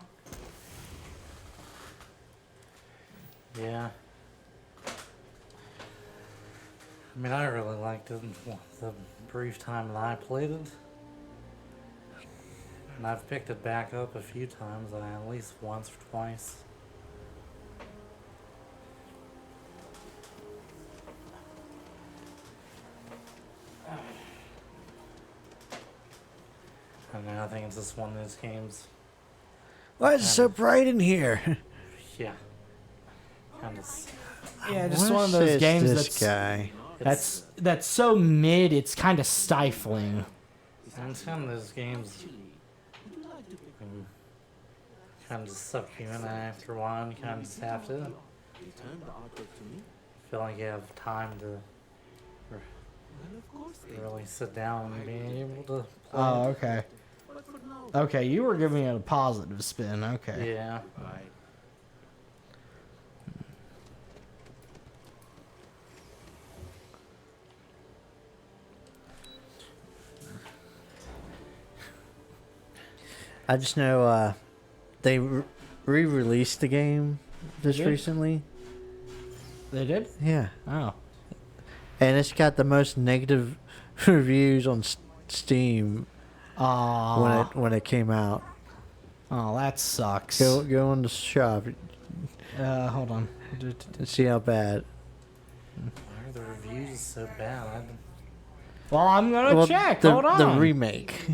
Yeah. I mean, I really liked it the brief time that I played it. And I've picked it back up a few times, at least once or twice. I mean, I think it's just one of those games. Why is it so bright in here? Yeah. Kind of. Yeah, just one of those games this guy. that's so mid, it's kind of stifling. And it's kind of those games kind of just suck you in after a while, and you kind of just have to feel like you have time to really sit down and be able to play. Oh, okay. Okay, you were giving it a positive spin. Okay. Yeah. I just know they re-released the game just Did? recently. They did? Yeah. Oh. And it's got the most negative reviews on Steam when it came out. Oh, that sucks. Go on the shop Hold on. and see how bad. Why are the reviews so bad? Well, I'm gonna check. Hold on. The remake,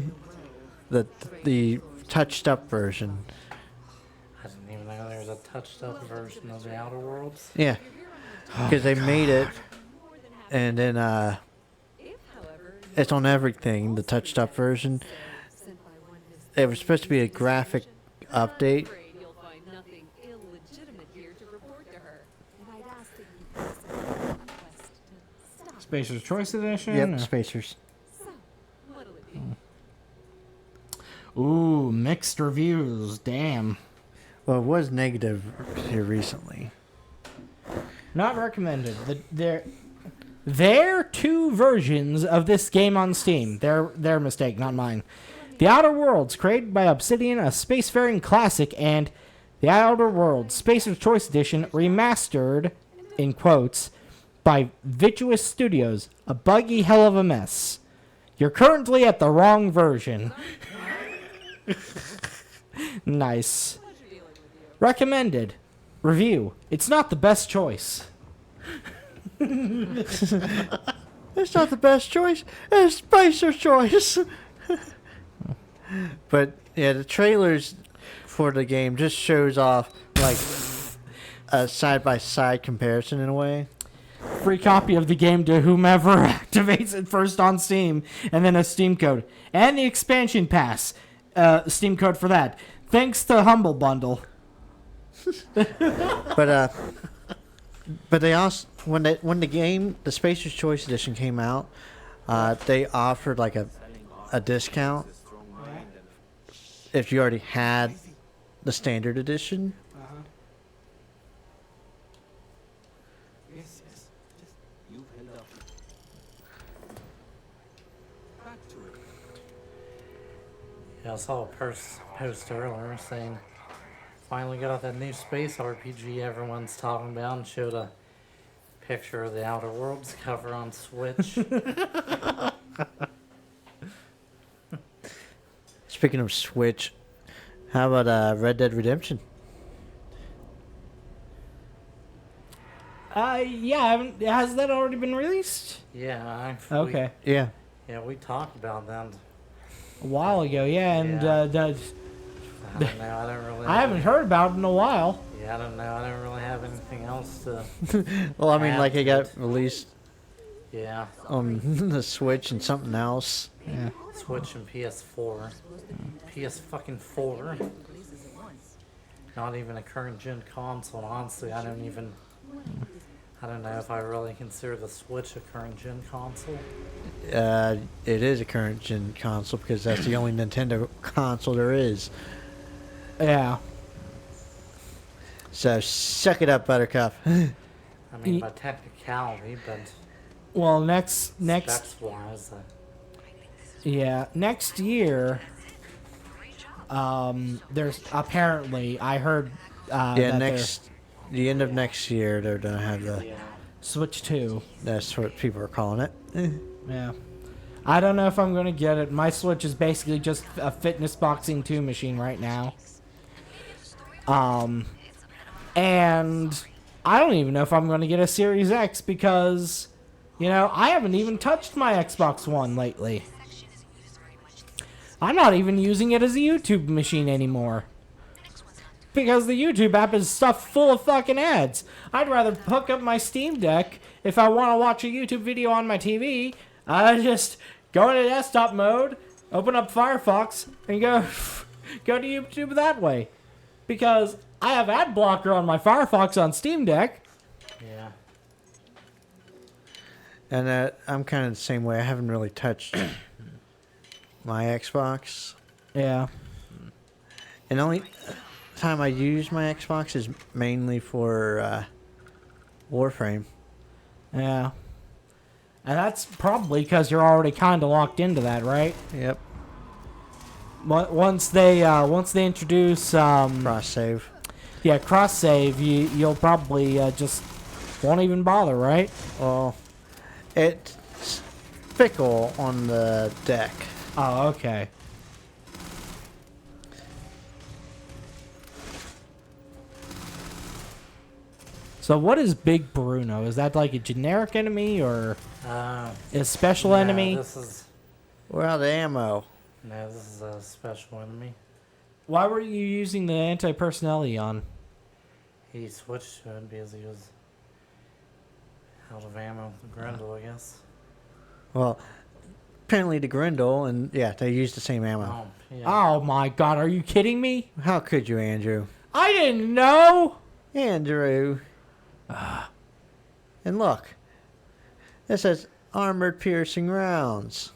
the touched up version. I didn't even know there was a touched up version of the Outer Worlds. Yeah, because they made it, and then it's on everything. The touched up version. It was supposed to be a graphic update. You'll find nothing illegitimate here to report to her. And I'd ask that you pass on the request to stop. Spacer's Choice Edition? Yep, or- spacers. So, what'll it be? Ooh, mixed reviews. Damn. Well, it was negative here recently. Not recommended. There are two versions of this game on Steam. Their mistake, not mine. The Outer Worlds, created by Obsidian, a spacefaring classic, and The Outer Worlds, Spacer's Choice Edition, remastered, in quotes, by Virtuous Studios, a buggy hell of a mess. You're currently at the wrong version. Nice. Recommended. Review. It's not the best choice. It's not the best choice. It's Spacer's Choice. But yeah, the trailers for the game just shows off like a side-by-side comparison in a way. Free copy of the game to whomever activates it first on Steam, and then a Steam code. And the expansion pass. Steam code for that. Thanks to Humble Bundle. But they also when the Spacer's Choice Edition came out, they offered like a discount if you already had the standard edition. Yeah, I saw a post earlier saying finally got that new space RPG everyone's talking about and showed a picture of the Outer Worlds cover on Switch. Speaking of Switch, how about Red Dead Redemption? Yeah, has that already been released? Yeah, Okay. Yeah. We talked about that. A while ago, yeah, and Yeah. I don't know. I don't really. I haven't heard about it in a while. Yeah, I don't know. I don't really have anything else to. Well, I mean, like it got Add released Yeah, on the Switch and something else. Yeah. Switch and PS4. PS fucking 4. Not even a current gen console. Honestly, I don't know if I really consider the Switch a current gen console. It is a current gen console because that's the only Nintendo console there is. Yeah. So suck it up, Buttercup. I mean, by technicality, but Well, next, specs wise, yeah, next year. There's apparently I heard. Yeah, that the end of next year they're gonna have the. yeah. Switch 2. That's what people are calling it. Yeah. I don't know if I'm gonna get it. My Switch is basically just a fitness boxing 2 machine right now. And I don't even know if I'm gonna get a Series X because, I haven't even touched my Xbox One lately. I'm not even using it as a YouTube machine anymore. Because the YouTube app is stuffed full of fucking ads. I'd rather hook up my Steam Deck if I want to watch a YouTube video on my TV. I just go into desktop mode, open up Firefox, and go to YouTube that way. Because I have ad blocker on my Firefox on Steam Deck. Yeah. And I'm kind of the same way. I haven't really touched my Xbox. Yeah. And the only time I use my Xbox is mainly for Warframe. Yeah. And that's probably because you're already kind of locked into that, right? Yep. Once they introduce Cross save. yeah, cross save, you'll probably just won't even bother, right? Well, it's fickle on the deck. Oh, okay. So what is Big Bruno? Is that like a generic enemy or a special enemy? This is We're out of ammo. this is a special enemy. Why were you using the anti-personality on? He switched to it because he was out of ammo with the Grendel, I guess. Well, apparently the Grendel, and yeah, they use the same ammo. Oh, yeah. Oh my god, are you kidding me? How could you, Andrew? I didn't know! Andrew. And look. It says armored piercing rounds.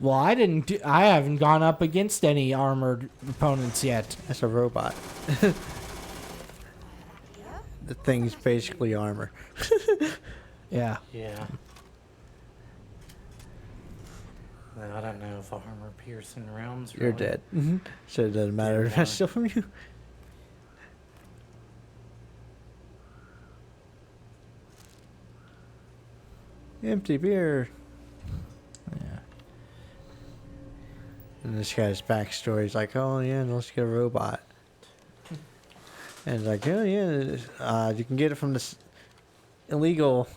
Well, I haven't gone up against any armored opponents yet. That's a robot. The thing's basically armor. Yeah. Yeah. No, I don't know if armor piercing rounds. You're really- dead. So it doesn't matter if I steal from you. Empty beer. Yeah. And this guy's backstory is like, oh yeah, let's get a robot. And it's like, oh yeah, you can get it from this illegal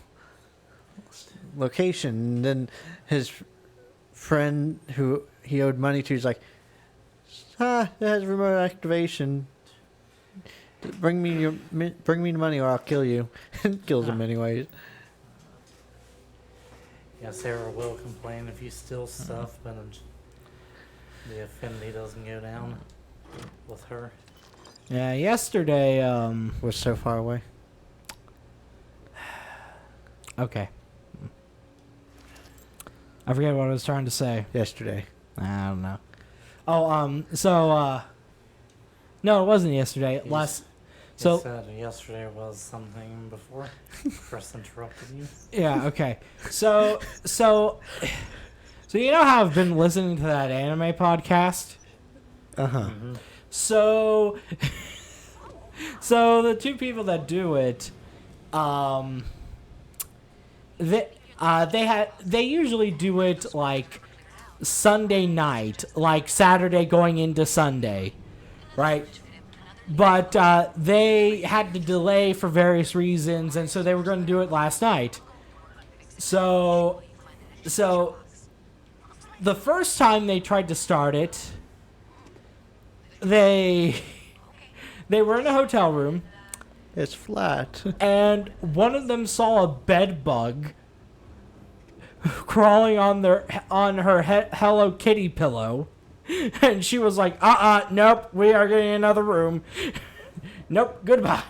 location. And then his friend who he owed money to is like, it has remote activation. Bring me the money or I'll kill you. And kills him anyways. Yeah, Sarah will complain if you steal stuff, but the affinity doesn't go down with her. Yeah, yesterday, Was so far away. okay. I forget what I was trying to say. Yesterday. I don't know. Oh, no, it wasn't yesterday. You said yesterday was something before Chris interrupted you. Yeah, okay. So So you know how I've been listening to that anime podcast? Uh-huh. So, so the two people that do it, they usually do it like Sunday night, like Saturday going into Sunday, right? But they had to delay for various reasons, and so they were going to do it last night. So the first time they tried to start it, they were in a hotel room, It's flat. and one of them saw a bed bug crawling on her Hello Kitty pillow, and she was like, nope, we are getting another room. Nope, goodbye.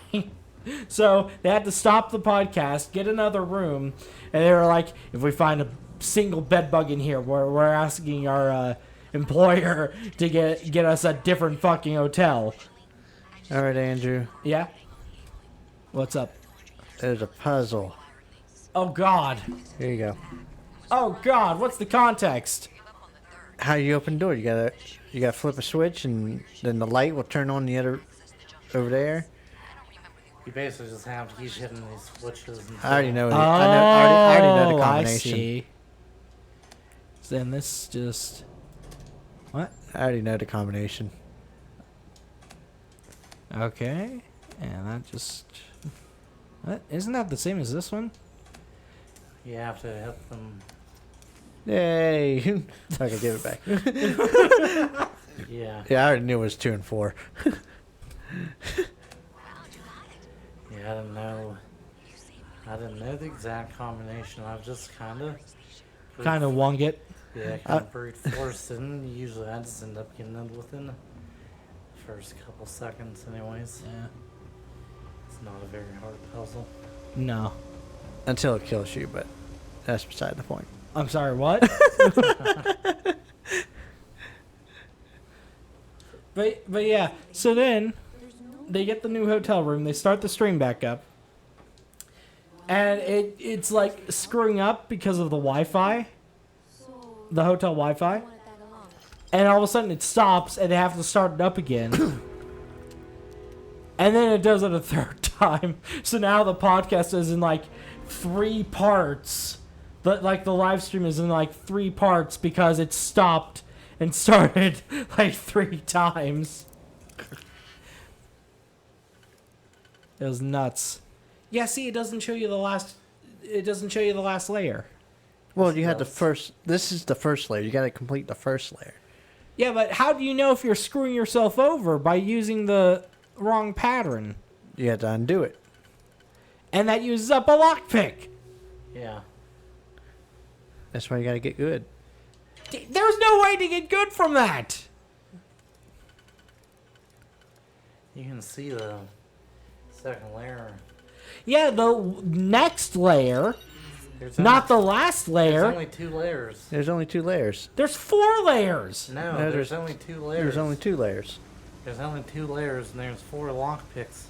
So they had to stop the podcast, get another room, and they were like, if we find a single bed bug in here, we're asking our employer to get us a different fucking hotel. All right, Andrew. Yeah? What's up? There's a puzzle. Oh, God. Here you go. Oh, God, what's the context? How you open the door? You gotta flip a switch, and then the light will turn on the other over there. You basically just have to keep hitting these switches. I already know. I I already know the combination. I see. So then this just... What? I already know the combination. Okay. And that just... What? Isn't that the same as this one? You have to hit them. Yay! I can give it back. Yeah. Yeah, I already knew it was 2 and 4. Yeah, I didn't know the exact combination. I've just kind of Wung it. Yeah, kind of brute force it, and usually I just end up getting it within the first couple seconds anyways. Yeah. It's not a very hard puzzle. No. Until it kills you, but that's beside the point. I'm sorry, what? But yeah, so then they get the new hotel room, they start the stream back up, and it's like screwing up because of the Wi-Fi, the hotel Wi-Fi, and all of a sudden it stops and they have to start it up again. And then it does it a third time. So now the podcast is in like 3 parts. But like the live stream is in like 3 parts because it stopped and started like 3 times. It was nuts. Yeah, see, it doesn't show you the last. It doesn't show you the last layer. Well, you had the first. This is the first layer. You got to complete the first layer. Yeah, but how do you know if you're screwing yourself over by using the wrong pattern? You had to undo it. And that uses up a lockpick. Yeah. That's why you got to get good. There's no way to get good from that. You can see the second layer. Yeah, the next layer, There's not the last There's layer. only 2 layers. There's only 2 layers. There's 4 layers. No, No, there's only 2 layers. There's only 2 layers. There's only 2 layers, and there's 4 lockpicks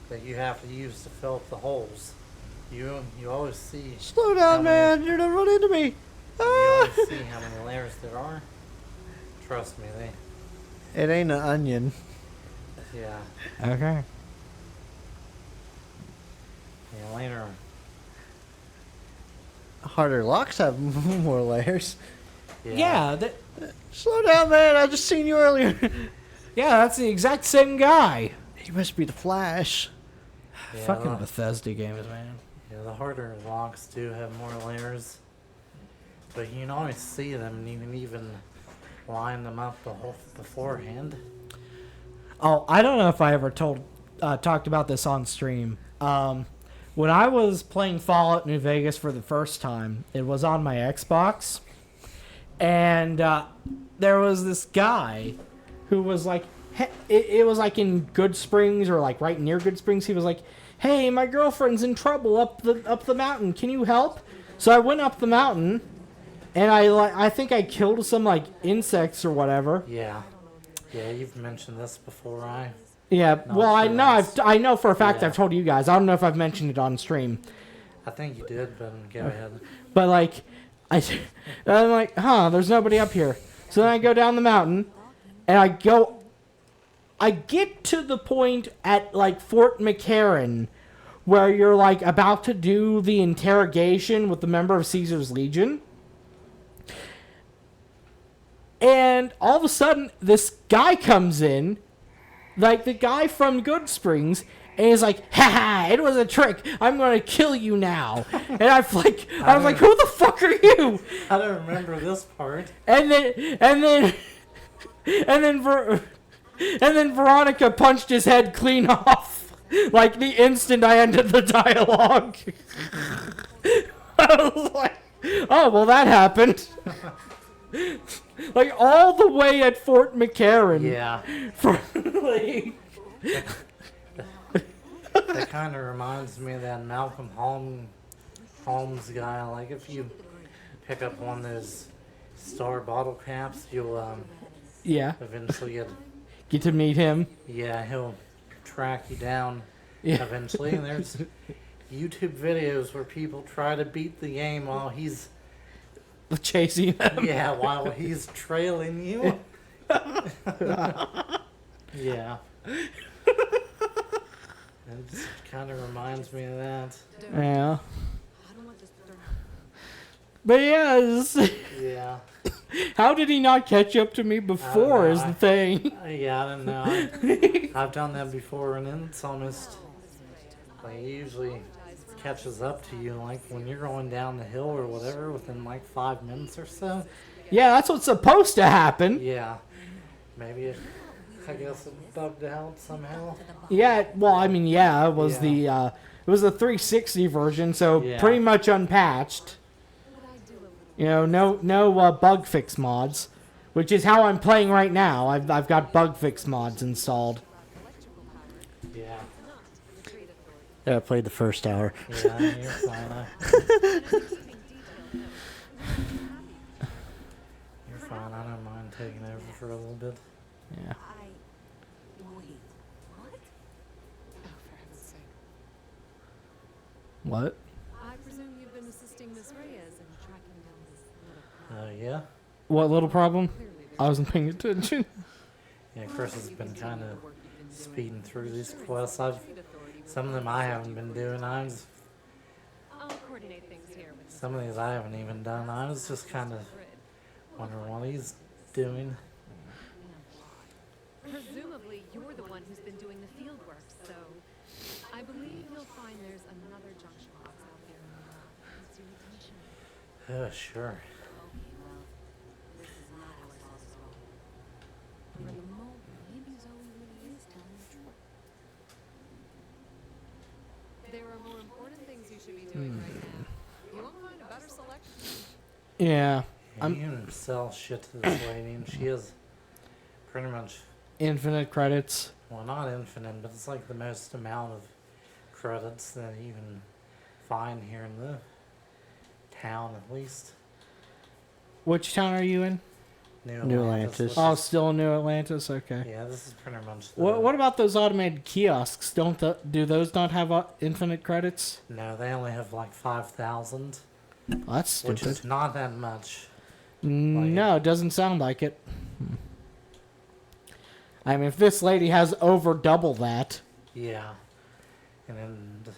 that you have to use to fill up the holes. You always see. Slow how down, many- man. You're gonna run into me. You Ah! always see how many layers there are. Trust me, It ain't an onion. yeah. Okay. Yeah, later. Harder locks have more layers. Yeah, Slow down, man. I just seen you earlier. yeah, that's the exact same guy. He must be the Flash. Yeah, Fucking the, Bethesda games, man. yeah, the harder locks do have more layers. But you can always see them, and you can even line them up beforehand. Oh, I don't know if I ever talked about this on stream. When I was playing Fallout New Vegas for the first time, it was on my Xbox, and there was this guy who was like, it was like in Good Springs or like right near Good Springs. He was like, "Hey, my girlfriend's in trouble up the mountain. Can you help?" So I went up the mountain, and I think I killed some like insects or whatever. Yeah. Yeah, you've mentioned this before. Yeah, Not well, I sure know I know for a fact Yeah. I've told you guys. I don't know if I've mentioned it on stream, I think you did, but go ahead. but like, I'm like, huh, there's nobody up here. So then I go down the mountain, and I get to the point at, like, Fort McCarran, where you're, like, about to do the interrogation with the member of Caesar's Legion. And all of a sudden, this guy comes in, like the guy from Good Springs, and he's like, "Ha, it was a trick. I'm gonna kill you now." And I was like, "Who the fuck are you?" I don't remember this part. And then Veronica punched his head clean off, like the instant I ended the dialogue. I was like, "Oh, well, that happened." Like, all the way at Fort McCarran. Yeah. For, like, That kind of reminds me of that Malcolm Holmes guy. Like, if you pick up one of those star bottle caps, you'll yeah, eventually get to meet him. yeah, he'll track you down Yeah. eventually. And there's YouTube videos where people try to beat the game while he's Chasing him. yeah, while he's trailing you. Yeah. It just kind of reminds me of that. Yeah. But yeah, Yeah. how did he not catch up to me before is the thing. Yeah, I don't know. I've done that before, and then it's almost like it usually catches up to you, like when you're going down the hill or whatever, within like 5 minutes or so. Yeah, that's what's supposed to happen. Yeah, maybe I guess it bugged out somehow. Yeah, well, I mean, yeah, it was Yeah. it was the 360 version, so Yeah. pretty much unpatched. You know, no bug fix mods, which is how I'm playing right now. I've got bug fix mods installed. Yeah, Yeah, I played the first hour. yeah, you're fine. You're fine. I don't mind taking over for a little bit. Yeah. Wait, what? Oh, for heaven's sake. What? I presume you've been assisting Miss Reyes in tracking down this little Yeah. What little problem? I wasn't paying attention. Yeah, Chris has been kind of speeding through these quests. Some of them I haven't been doing. I'll coordinate things here with Some of these I haven't even done. I was just kind of wondering what he's doing. Presumably, you're the one who's been doing the field work, so I believe you'll find there's another junction box out there. What's your attention? Sure. This is not how it's all supposed. For the moment, maybe Zoe really is telling the truth. There are more important things you should be doing right now. You won't find a better selection. Yeah. Yeah, you can sell shit to this lady, and she has pretty much, Infinite credits. well, not infinite, but it's like the most amount of credits that you can find here in the town, at least. Which town are you in? New Atlantis. which Oh, is- still in New Atlantis? Okay. yeah, this is pretty much the... What about those automated kiosks? Do those not have infinite credits? No, they only have like 5,000, Well, that's which stupid. is not that much. No, it doesn't sound like it. I mean, if this lady has over double that. Yeah. And then it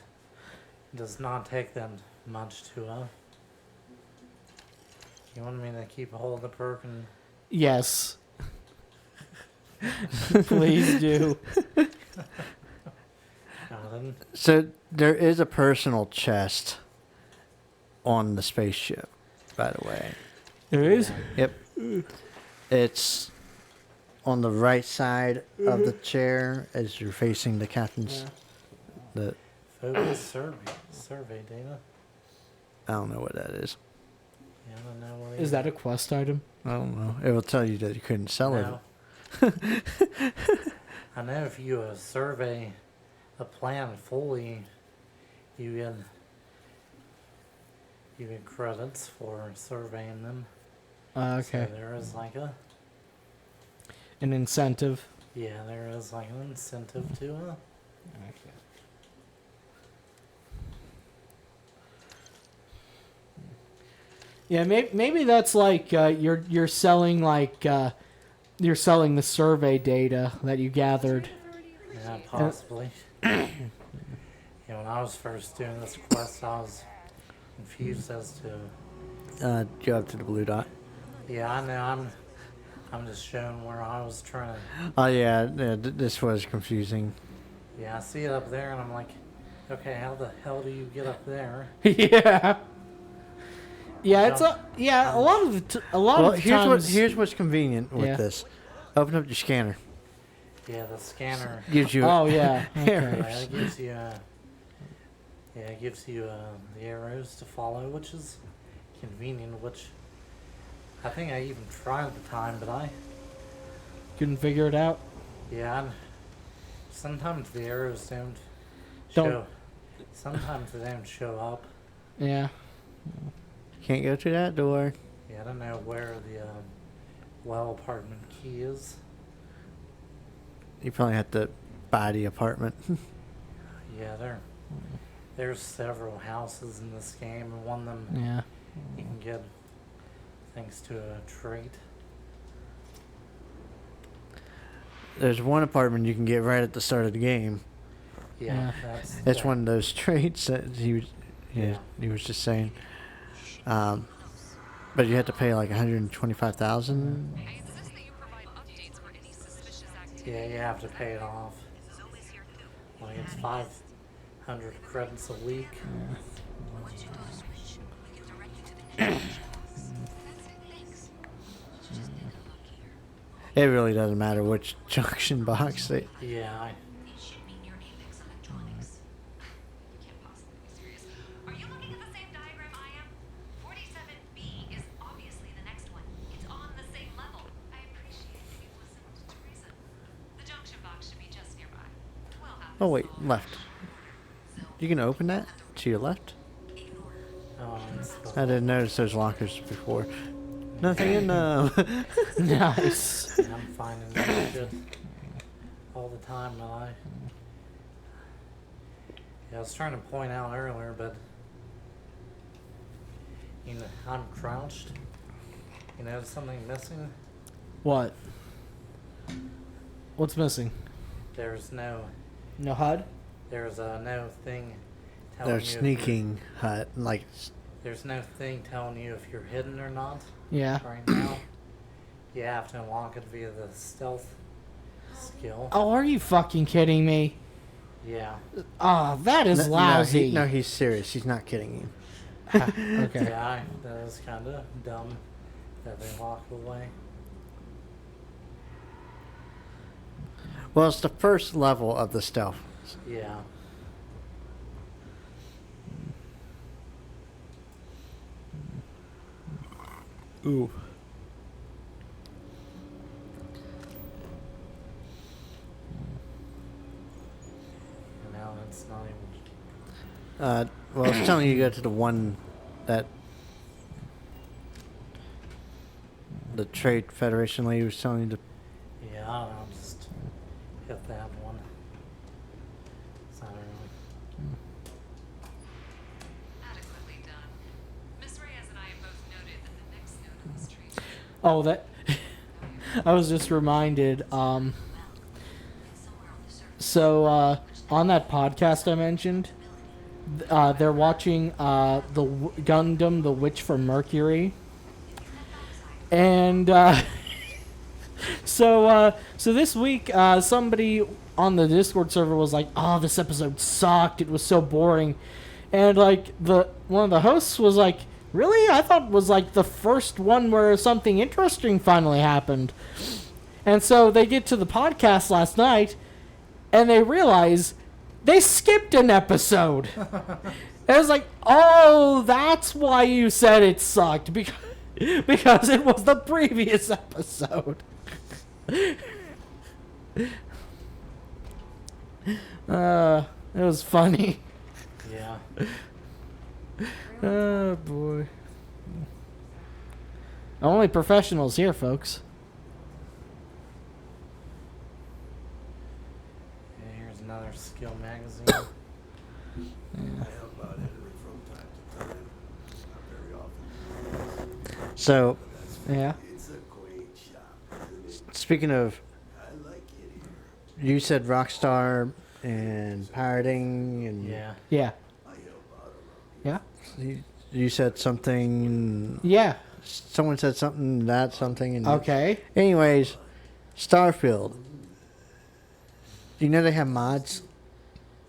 does not take them much to, You want me to keep a hold of the perk and... Yes. Please do. then, So there is a personal chest on the spaceship, by the way. There is? Yep. It's on the right side of the chair as you're facing the captain's. The focus survey data. I don't know what that is. Yeah, I don't know what Is that a quest item? I don't know. It will tell you that you couldn't sell No. it. I know if you survey a plan fully, you get credits for surveying them. Okay. So there is like a An incentive. there is like an incentive to Okay. Yeah, maybe that's like you're selling you're selling the survey data that you gathered. Yeah, possibly. Yeah, when I was first doing this quest, I was confused as to. Go up to the blue dot. Yeah, I know. I'm just showing where I was trying to. Oh yeah, this was confusing. Yeah, I see it up there, and I'm like, okay, how the hell do you get up there? Yeah. Yeah, it's a lot of Well, the times. here's what's convenient with Yeah. this. Open up your scanner. Yeah, the scanner. Gives you. Oh yeah. Okay. Yeah, it gives you. It gives you the arrows to follow, which is convenient. Which I think I even tried at the time, but I. Couldn't figure it out. Yeah, sometimes the arrows don't Don't- show. Sometimes they don't show up. Yeah. Can't go through that door. Yeah, I don't know where the well apartment key is. You probably have to buy the apartment. Yeah, there's several houses in this game, and one of them Yeah. you can get thanks to a trait. There's one apartment you can get right at the start of the game. Yeah, Yeah. That's one of those traits that he was just saying. But you have to pay like 125,000. Yeah, you have to pay it off. Like it's 500 credits a week. It really doesn't matter which junction box they. Yeah, Are you looking at the same diagram I am? 47B is obviously the next one. It's on the same level. I appreciate that you've listened to reason. The junction box should be just nearby. We'll have Oh this wait, solved. left. You can open that to your left. I didn't notice those lockers before. Nothing in them. Nice. I'm finding that shit all the time, and I was trying to point out earlier, but I'm crouched. You know, something missing. What? What's missing? There's no HUD? thing telling They're you if sneaking hut like. there's no thing telling you if you're hidden or not. Yeah. Right now, you have to unlock it via the stealth skill. Oh, are you fucking kidding me? Yeah. Oh, that is lousy. No, he's serious. He's not kidding Okay. Yeah, that was kind of dumb that they locked away. you. Well, it's the first level of the stealth. Yeah. Ooh. And now it's not even. Well, it's telling you to go to the one that the Trade Federation lady was telling you to. Yeah, I don't know, just hit that one. It's not really. Adequately done. Miss Reyes and I have both noted that the next node on this tree. Oh, that. I was just reminded. So on that podcast I mentioned, they're watching Gundam: The Witch from Mercury, and so this week somebody on the Discord server was like, "Oh, this episode sucked. It was so boring," and like one of the hosts was like, "Really? I thought it was like the first one where something interesting finally happened." And so they get to the podcast last night, and they realize they skipped an episode. And I was like, oh, that's why you said it sucked, because it was the previous episode. It was funny. Yeah. Oh, boy. Only professionals here, folks. And here's another skill magazine. I help out Henry from time to time. Not very often. So, Yeah. speaking of, you said Rockstar and pirating, and Yeah. Yeah. Yeah. you said something. Yeah. Someone said something, that something, and Okay. anyways, Starfield. You know they have mods.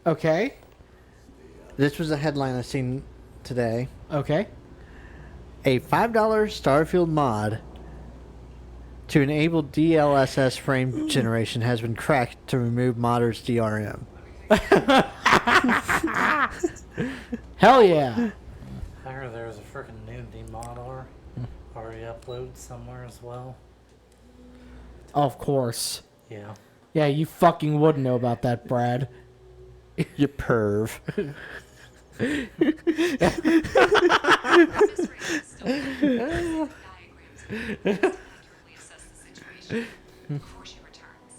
Okay. This was a headline I seen today. Okay. A $5 Starfield mod to enable DLSS frame generation has been cracked to remove modders' DRM. Hell yeah. I heard there was a freaking new demodder already uploaded somewhere as well. Of course. Yeah. Yeah, you fucking would know about that, Brad. You perv. Miss Ray is still diagrams and accurately assess the situation before she returns.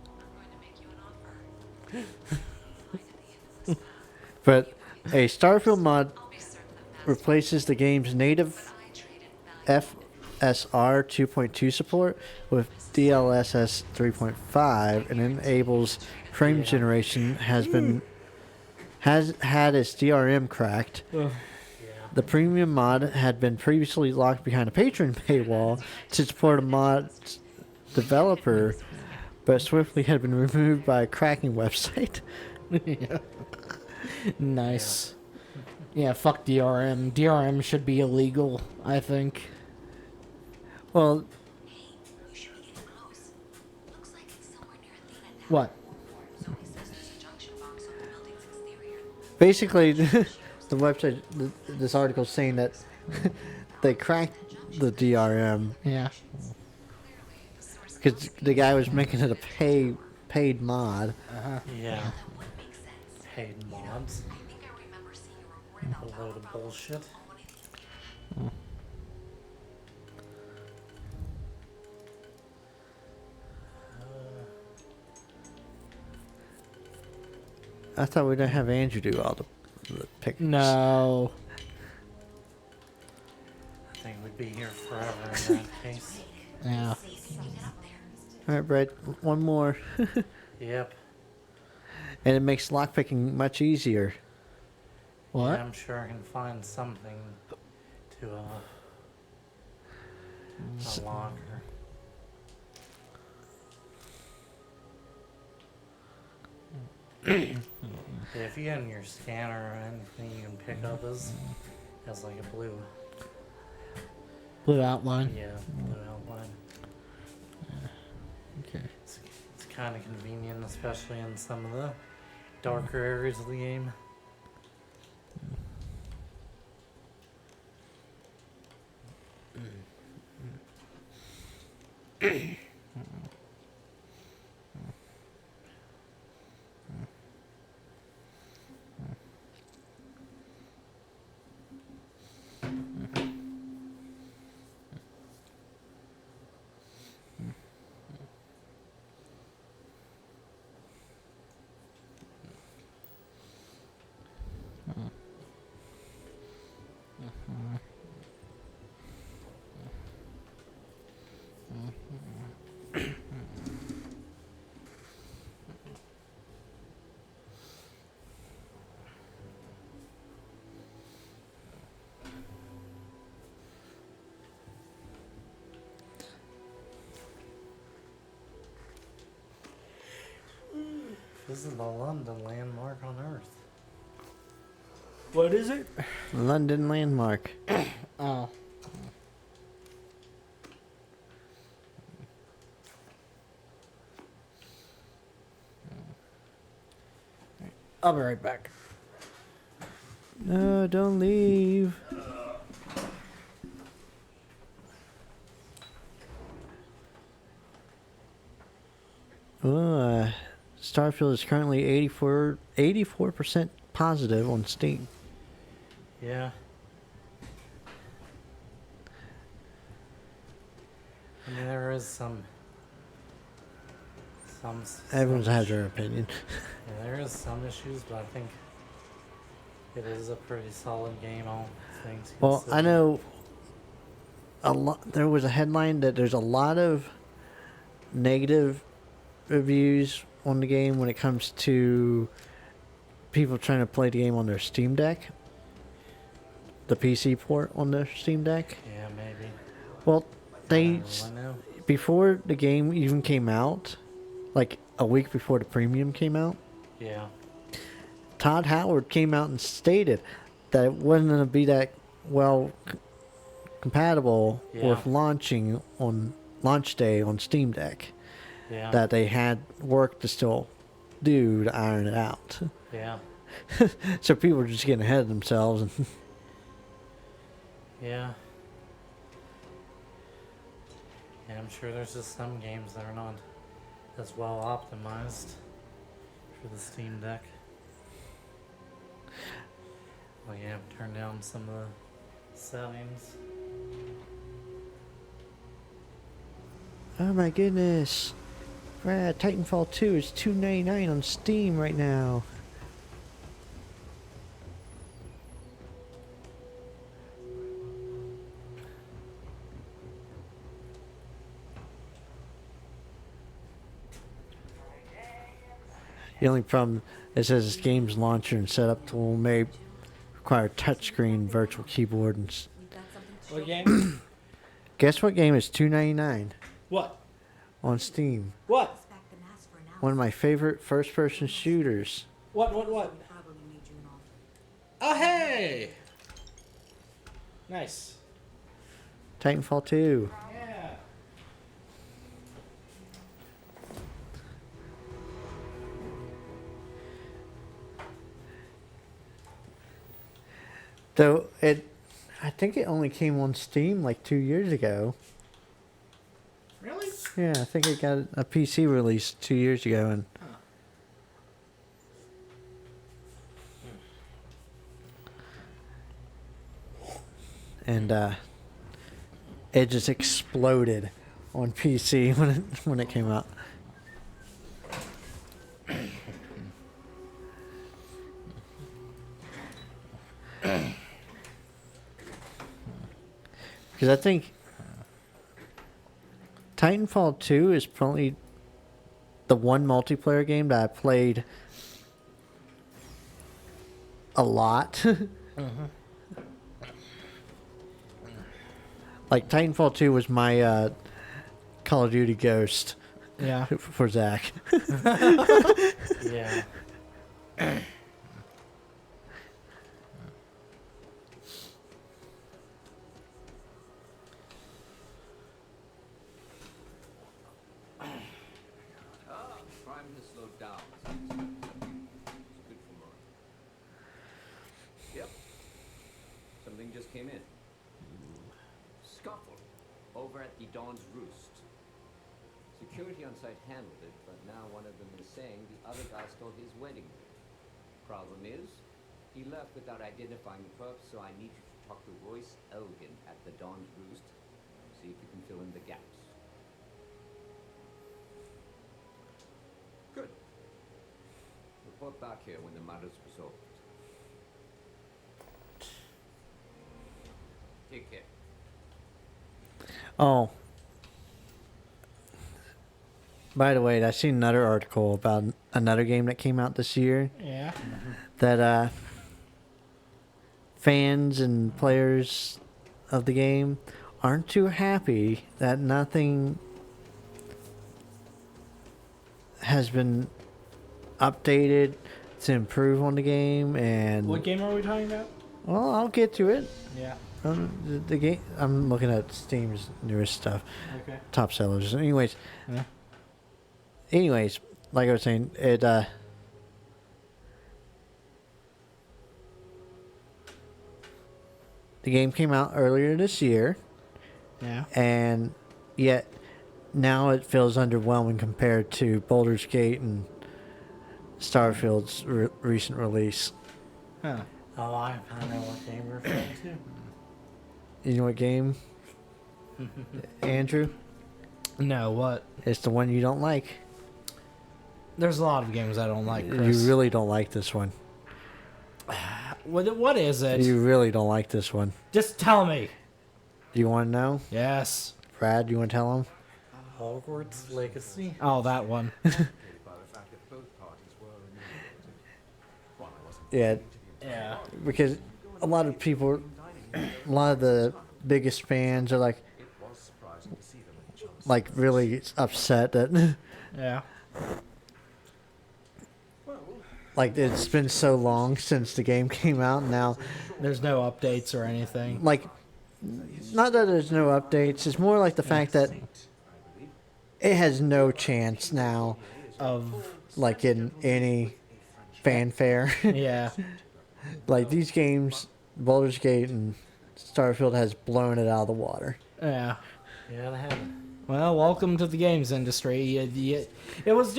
I'm going to make you an offer. Right at the end of this month, But a Starfield mod I'll be certain that replaces the game's native I traded value. FSR 2.2 support with DLSS 3.5 and enables frame generation has had its DRM cracked. Yeah. The premium mod had been previously locked behind a patron paywall to support a mod developer, but swiftly had been removed by a cracking website. Nice. Yeah, fuck DRM. DRM should be illegal, I think. Well, You should be getting close. Looks like it's somewhere near Athena now. What? Zoe says there's a junction box on the building's exterior. basically, the website, this article is saying that they cracked the DRM Yeah. Clearly, the source because the guy was making it a paid mod. Yeah. that would make sense. Paid mods. I think I remember seeing a report about A that load of bullshit. on one of the I thought we'd have Andrew do all the pictures. No. I think we'd be here forever in that case. Yeah. All right, Brett, one more. Yep. And it makes lockpicking much easier. What? Yeah, I'm sure I can find something to unlock her. Yeah, if you have your scanner or anything, you can pick up as like a blue, Blue outline. yeah, blue outline. Okay. It's kind of convenient, especially in some of the darker areas of the game. This is the London landmark on Earth. What is it? London landmark. Oh. I'll be right back. No, don't leave. Starfield is currently 84% positive on Steam. Yeah. I mean, there is some. Everyone's has their opinion. Yeah, there is some issues, but I think it is a pretty solid game. All things. Well, I considered. know there was a headline that there's a lot of negative reviews on the game when it comes to people trying to play the game on their Steam Deck. The PC port on their Steam Deck. Yeah, maybe. Well, they I know. before the game even came out, like a week before the premium came out, Yeah. Todd Howard came out and stated that it wasn't going to be that well compatible Yeah. with launching on launch day on Steam Deck. Yeah. That they had work to still do to iron it out. Yeah. So people were just getting ahead of themselves. And Yeah. Yeah, I'm sure there's just some games that are not as well optimized for the Steam Deck. Well, you have to turn down some of the settings. oh my goodness, Brad, Titanfall 2 is $2.99 on Steam right now. The only problem, it says this game's launcher and setup tool may require touchscreen, virtual keyboard, and What game? guess what game is $2.99 What? on Steam? What? One of my favorite first-person shooters. What? Oh, hey! Nice. Titanfall 2. Yeah. Though I think it only came on Steam like 2 years ago. Really? Yeah, I think it got a PC release 2 years ago, and it just exploded on PC when it came out. Because I think Titanfall 2 is probably the one multiplayer game that I played a lot. Like Titanfall 2 was my Call of Duty Ghost Yeah. for Zach. Yeah. Crime has slowed down. It's good for more. Yep. Something just came in. Scuffle over at the Dawn's Roost. Security on site handled it, but now one of them is saying the other guy stole his wedding ring. Problem is, he left without identifying the perp, so I need you to talk to Royce Elgin at the Dawn's Roost. See if you can fill in the gaps. Good. Report back here when the matter's resolved. Take care. Oh. By the way, I seen another article about another game that came out this year Yeah. that fans and players of the game aren't too happy that nothing has been updated to improve on the game. And What game are we talking about? well, I'll get to it. Yeah. The game, I'm looking at Steam's newest stuff, Okay. top sellers. Anyways, Yeah. like I was saying, the game came out earlier this year, Yeah. and yet now it feels underwhelming compared to Baldur's Gate and Starfield's recent release. Huh. Oh, I know what game we're referring to. You know what game, Andrew? No, what? It's the one you don't like. There's a lot of games I don't like, Chris. You really don't like this one. What is it? You really don't like this one. Just tell me. Do you want to know? Yes. Brad, you want to tell him? Hogwarts Legacy. Oh, that one. Yeah, Yeah. because a lot of people, a lot of the biggest fans are like really upset that Yeah. like it's been so long since the game came out. And now, There's no updates or anything. like, not that there's no updates. It's more like the fact that it has no chance now Of like in any fanfare. yeah. Like these games, Baldur's Gate and Starfield has blown it out of the water. Yeah. Yeah, they have. Well, welcome to the games industry. It was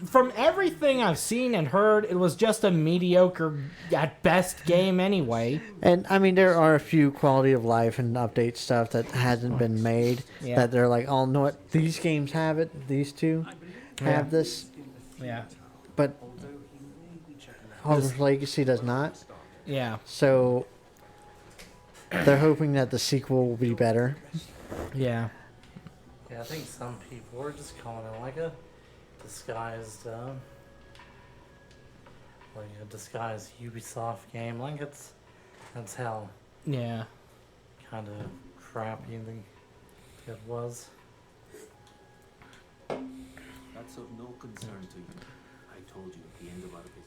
from everything I've seen and heard, it was just a mediocre at best game anyway. And I mean, there are a few quality of life and update stuff that hasn't been made. Yeah. That they're like, oh, no, what? These games have it. These two have this, Yeah. but Hogwarts Legacy does not. Yeah. So they're hoping that the sequel will be better. Yeah. Yeah, I think some people are just calling it like a disguised, Ubisoft game. Like that's how Yeah. kind of crappy it was. That's of no concern to you. I told you at the end of our business.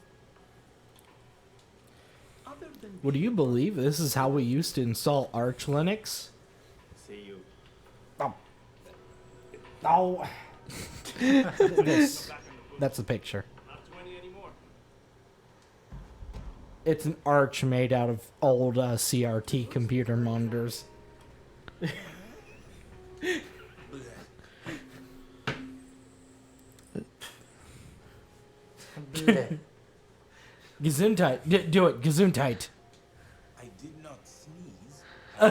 Other than Would you believe this is how we used to install Arch Linux? see you. Oh. That's the picture. It's an Arch made out of old CRT computer monitors. Gesundheit. Do it. Gesundheit. I did not sneeze. I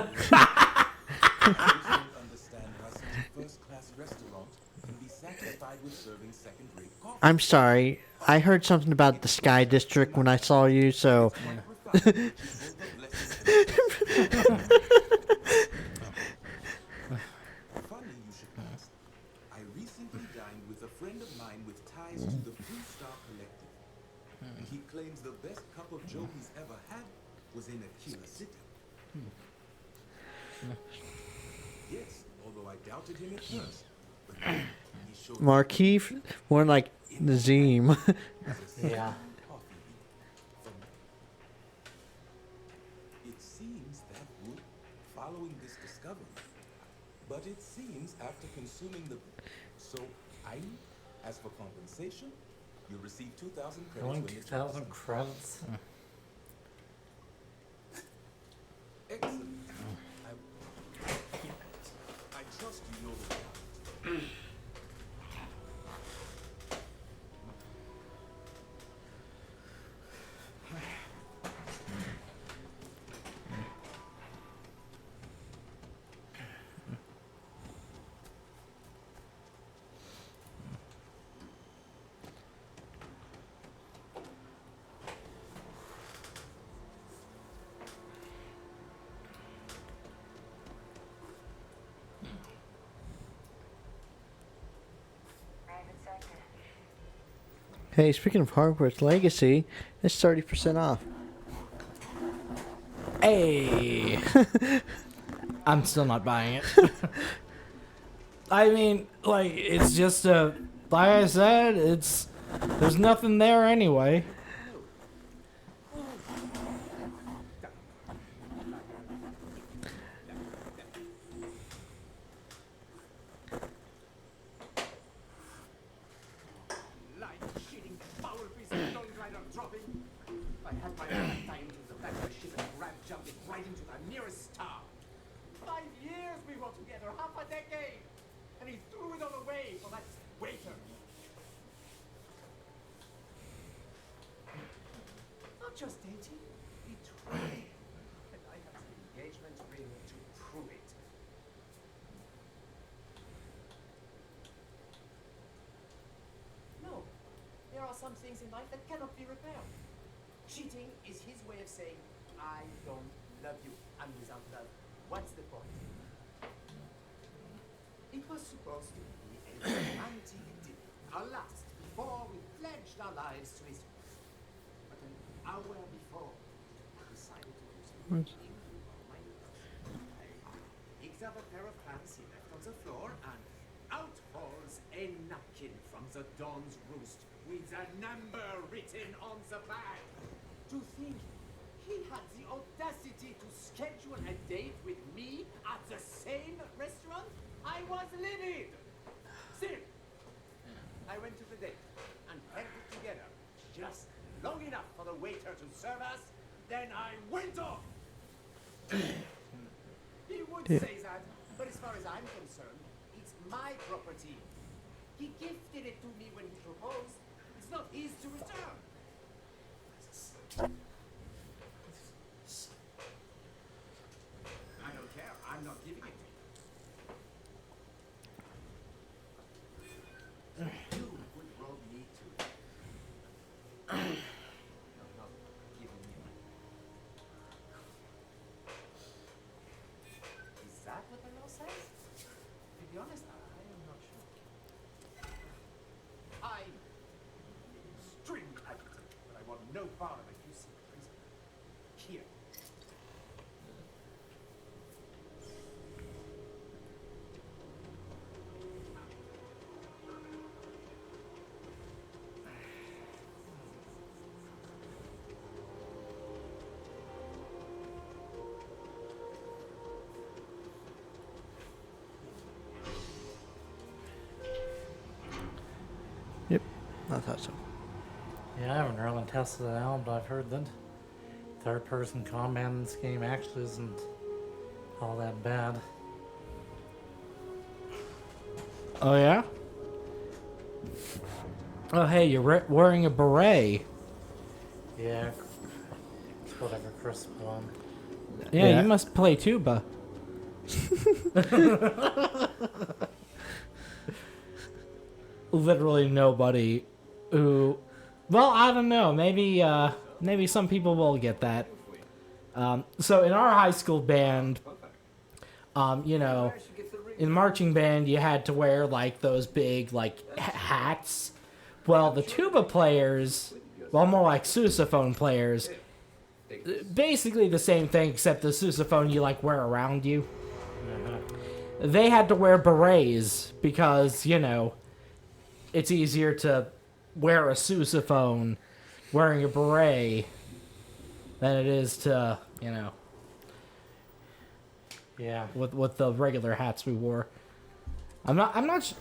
don't understand how such a first-class restaurant can be satisfied with serving second-rate coffee. I'm sorry. I heard something about the Sky District when I saw you, so Funny you should ask. I recently dined with a friend of mine with ties to the Blue Star Collective. And he claims the best cup of joe he's ever had was in Aquila City. Yes, although I doubted him at first. But then he showed Marquis, more like Nazim. Yeah. coffee from it seems that would following this discovery. But it seems after consuming the so as for compensation, you'll receive 2,000 credits Only when it's 2,000 credits. excellent. I trust you know the way. Hey, speaking of Hogwarts Legacy, it's 30% off. Hey. I'm still not buying it. I mean, like, it's just a. Like I said, there's nothing there anyway. I had my own time to the back of the ship and grab jumped it right into the nearest star. 5 years we were together, half a decade! And he threw it all away for that waiter. Not just dating, betraying. And I have the engagement ring to prove it. No, there are some things in life that cannot be repaired. Cheating is his way of saying, I don't love you. And without love, What's the point? It was supposed to be a romantic dinner, our last, before we pledged our lives to his cause. But an hour before, I decided to do something on my own. I picked up a pair of pants he left on the floor, and out falls a napkin from the Dawn's Roost with a number written on the back. To think he had the audacity to schedule a date with me at the same restaurant? I was livid! Still, I went to the date and held it together just long enough for the waiter to serve us, then I went off! He would say that, but as far as I'm concerned, it's my property. He gifted it to me when he proposed. It's not his to return. I don't care. I'm not giving it to you. You would rob me too. I'm not giving you. Is that what the law says? To be honest, I am not sure. I'm extremely agitated, but I want no part of it. You see the reason. Here. Yep, I thought so. Yeah, I haven't really tested it out, but I've heard that third-person combat in this game actually isn't all that bad. Oh yeah. Oh hey, you're wearing a beret. Yeah, it's whatever Chris put on. Yeah, you must play tuba. Literally nobody who, well, I don't know. Maybe some people will get that. So in our high school band, in marching band you had to wear like those big like hats. Well, the tuba players, well, more like sousaphone players, basically the same thing except the sousaphone you like wear around you. They had to wear berets because, it's easier to wear a sousaphone wearing a beret than it is to, Yeah. with the regular hats we wore. I'm not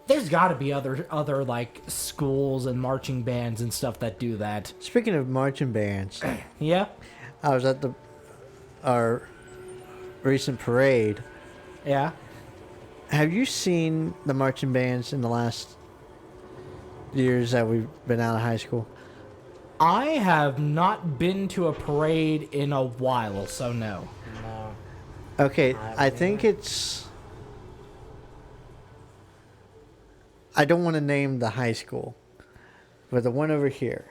there's got to be other like schools and marching bands and stuff that do that. Speaking of marching bands, Yeah? I was at our recent parade. Yeah. Have you seen the marching bands in the last years that we've been out of high school? I have not been to a parade in a while, so no. No. Okay, I think it's... I don't want to name the high school, but the one over here.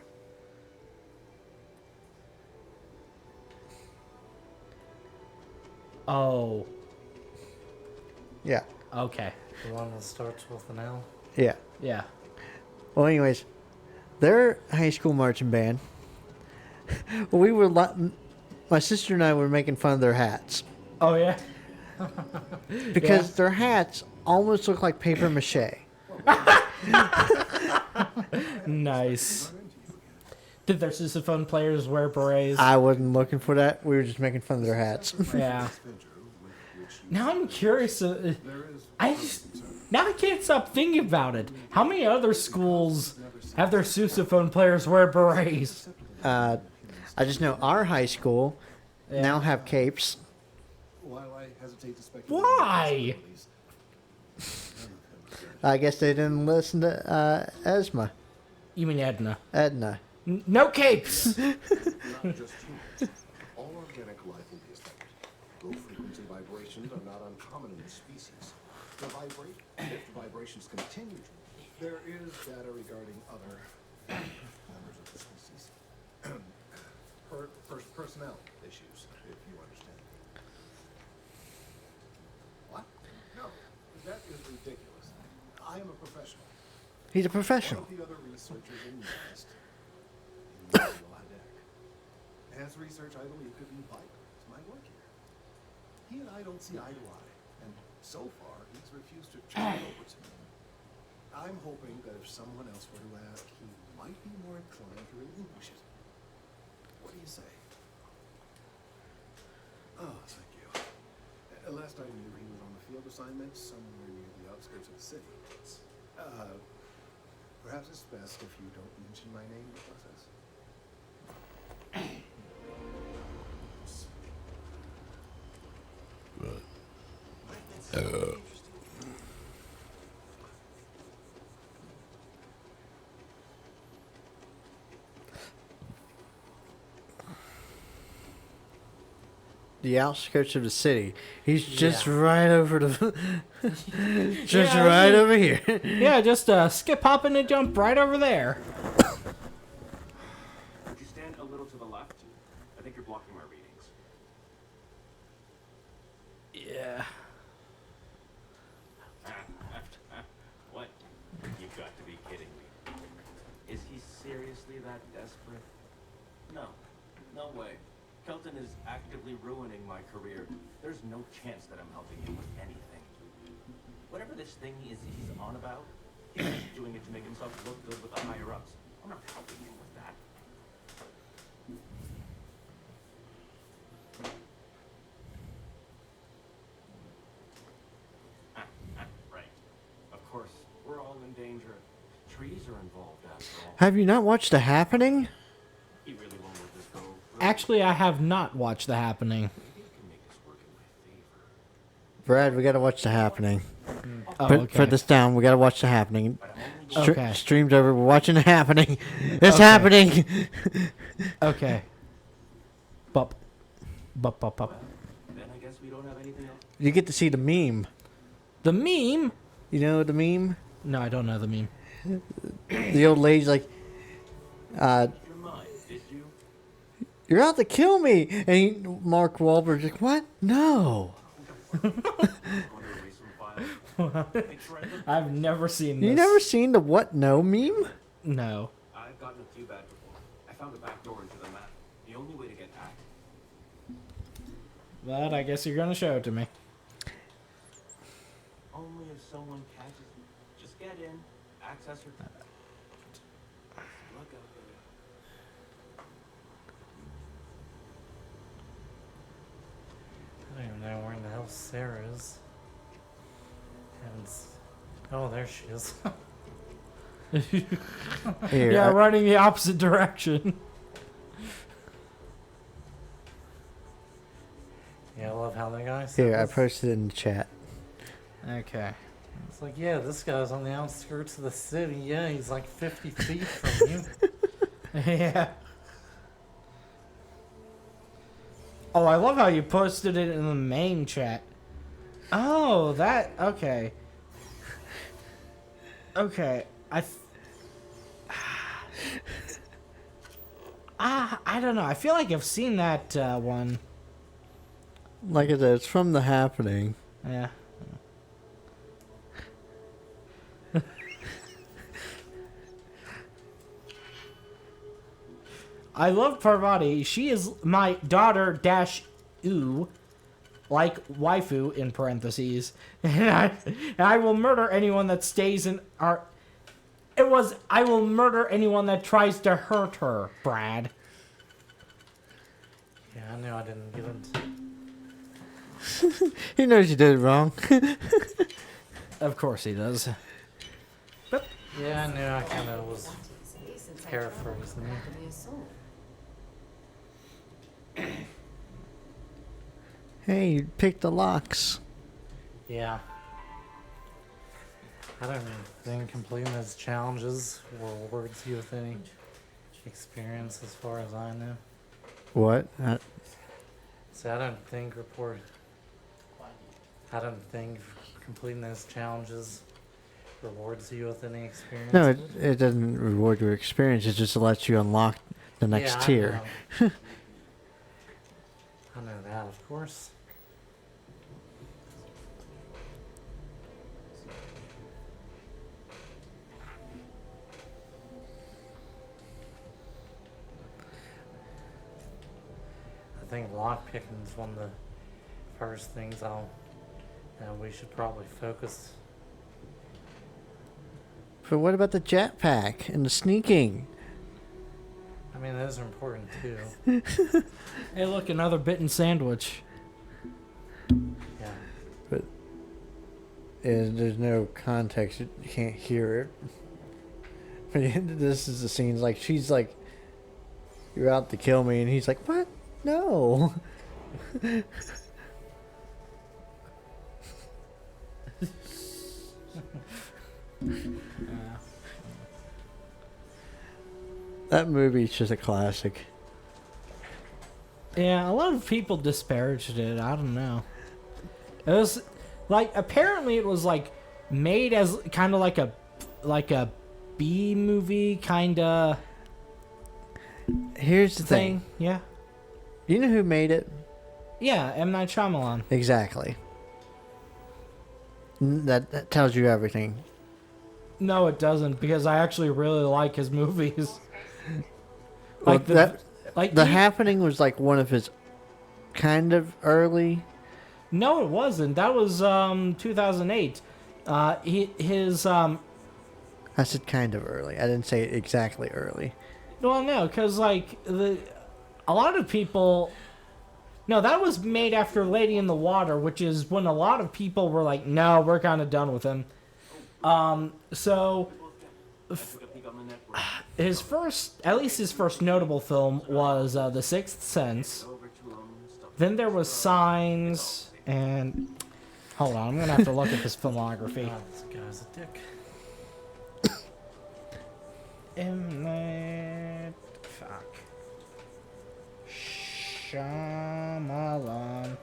Oh. Yeah. Okay. The one that starts with an L? Yeah. Yeah. Well, anyways, their high school marching band, my sister and I were making fun of their hats. Oh, yeah? Because their hats almost look like paper mache. Nice. Did their sousaphone players wear berets? I wasn't looking for that. We were just making fun of their hats. Yeah. Now I'm curious. I can't stop thinking about it. How many other schools have their sousaphone players wear berets? I just know our high school now have capes. Why? I guess they didn't listen to Esma. You mean Edna? Edna. No capes! Not just humans. All organic life will be affected. Low frequency vibrations are not uncommon in the species. To vibrate, and if the vibrations continue to, there is data regarding other members of the species. Personnel issues, if you understand. He's a One professional. of the other researchers in Nest, has research I believe could be vital to my work here. He and I don't see eye to eye, and so far he's refused to turn it over to me. I'm hoping that if someone else were to ask, he might be more inclined to relinquish it. What do you say? Oh, thank you. Last I knew, he was on a field assignment somewhere near the outskirts of the city. Perhaps it's best if you don't mention my name in the process. The outskirts of the city. He's just right over the. just Yeah, right over here. Yeah, just skip, hop, and a jump right over there. Would you stand a little to the left? I think you're blocking my readings. Yeah. What? You've got to be kidding me. Is he seriously that desperate? No. No way. Kelton is actively ruining my career. There's no chance that I'm helping him with anything. Whatever this thing is he's on about, he's just doing it to make himself look good with the higher-ups. I'm not helping him with that. Right. Of course, we're all in danger. Trees are involved after all. Have you not watched The Happening? He really won't let this go. Actually, I have not watched The Happening. Maybe you can make this work in my favor. Brad, we gotta watch The Happening. Oh, Put okay. this down. We gotta watch The Happening. Okay. Streamed over. We're watching The Happening. It's Okay. happening. Okay. Bup. Bup, bup, bup. Then I guess we don't have anything else. You get to see the meme. The meme? You know the meme? No, I don't know the meme. The old lady's like, Your mind, did you? "You're out to kill me," and Mark Wahlberg's like, "What? No." Want to erase some files? Make sure I look. I've never seen this. You never seen the "What? No" meme? No. I've gotten a few bad before. I found a back door into the map. The only way to get back. But I guess you're gonna show it to me. Only if someone catches me. Just get in, access your. Look out there. I don't even know where in the hell Sarah is. Oh, there she is. Here, Yeah, running the opposite direction. Yeah, I love how that guy said here, I this. posted it in the chat. Okay. It's like, yeah, this guy's on the outskirts of the city. Yeah, he's like 50 feet from you. Yeah. Oh, I love how you posted it in the main chat. Oh, that okay. Okay, I don't know. I feel like I've seen that one. Like I said, it's from The Happening. Yeah. I love Parvati. She is my daughter dash ooh, like waifu in parentheses. And I will murder anyone that stays in our. It was I will murder anyone that tries to hurt her, Brad. Yeah, I knew I didn't get it. He knows you did it wrong. Of course he does. Yeah, I knew I kind of was paraphrasing it. Hey, you picked the locks. Yeah. I don't think completing those challenges will reward you with any experience as far as I know. What? So I don't think completing those challenges rewards you with any experience. No, it doesn't reward your experience. It just lets you unlock the next Yeah, tier. I know that, of course. think lockpicking is one of the first things we should probably focus. But what about the jetpack and the sneaking? I mean, those are important too. Hey, look, another bitten sandwich. Yeah. But there's no context. You can't hear it. But this is the scene. Like, she's like, "You're out to kill me," and he's like, "What? No." That movie's just a classic. Yeah, a lot of people disparaged it. I don't know. It was like, apparently it was like made as kind of like a B movie kind of Here's the thing. Yeah. You know who made it? Yeah, M. Night Shyamalan. Exactly. That tells you everything. No, it doesn't, because I actually really like his movies. Well, Like The Happening was like one of his kind of early. No, it wasn't. That was 2008. I said kind of early. I didn't say exactly early. Well, no, because like a lot of people. No, that was made after Lady in the Water, which is when a lot of people were like, "No, we're kind of done with him." His first, at least his first notable film was The Sixth Sense. Then there was Signs, and hold on, I'm gonna have to look at his filmography. This guy's a dick. M. Night, fuck. Shyamalan.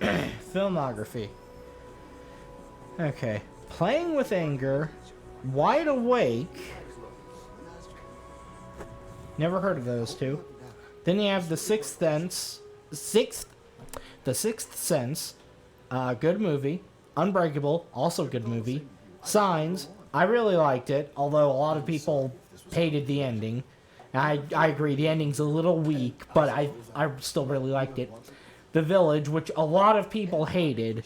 Okay. Filmography. Okay. Playing with Anger, Wide Awake. Never heard of those two. Then you have The Sixth Sense. The Sixth Sense. Good movie. Unbreakable, also good movie. Signs, I really liked it, although a lot of people hated the ending. I agree, the ending's a little weak, but I still really liked it. The Village, which a lot of people hated.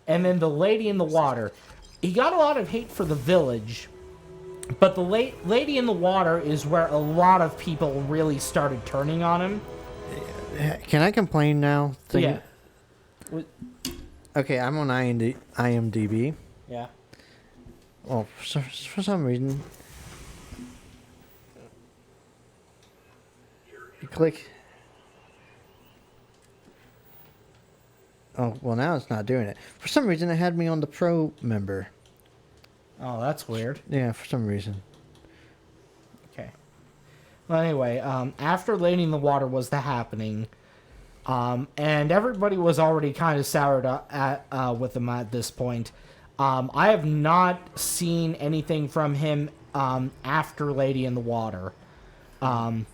And then The Lady in the Water. He got a lot of hate for The Village, but The Lady in the Water is where a lot of people really started turning on him. Can I complain now? Yeah. Okay, I'm on IMDb. Yeah. Well, for some reason, you click. Oh, well, now it's not doing it. For some reason, it had me on the pro member. Oh, that's weird. Yeah, for some reason. Okay. Well, anyway, after Lady in the Water was The Happening, and everybody was already kind of soured with him at this point. I have not seen anything from him after Lady in the Water. The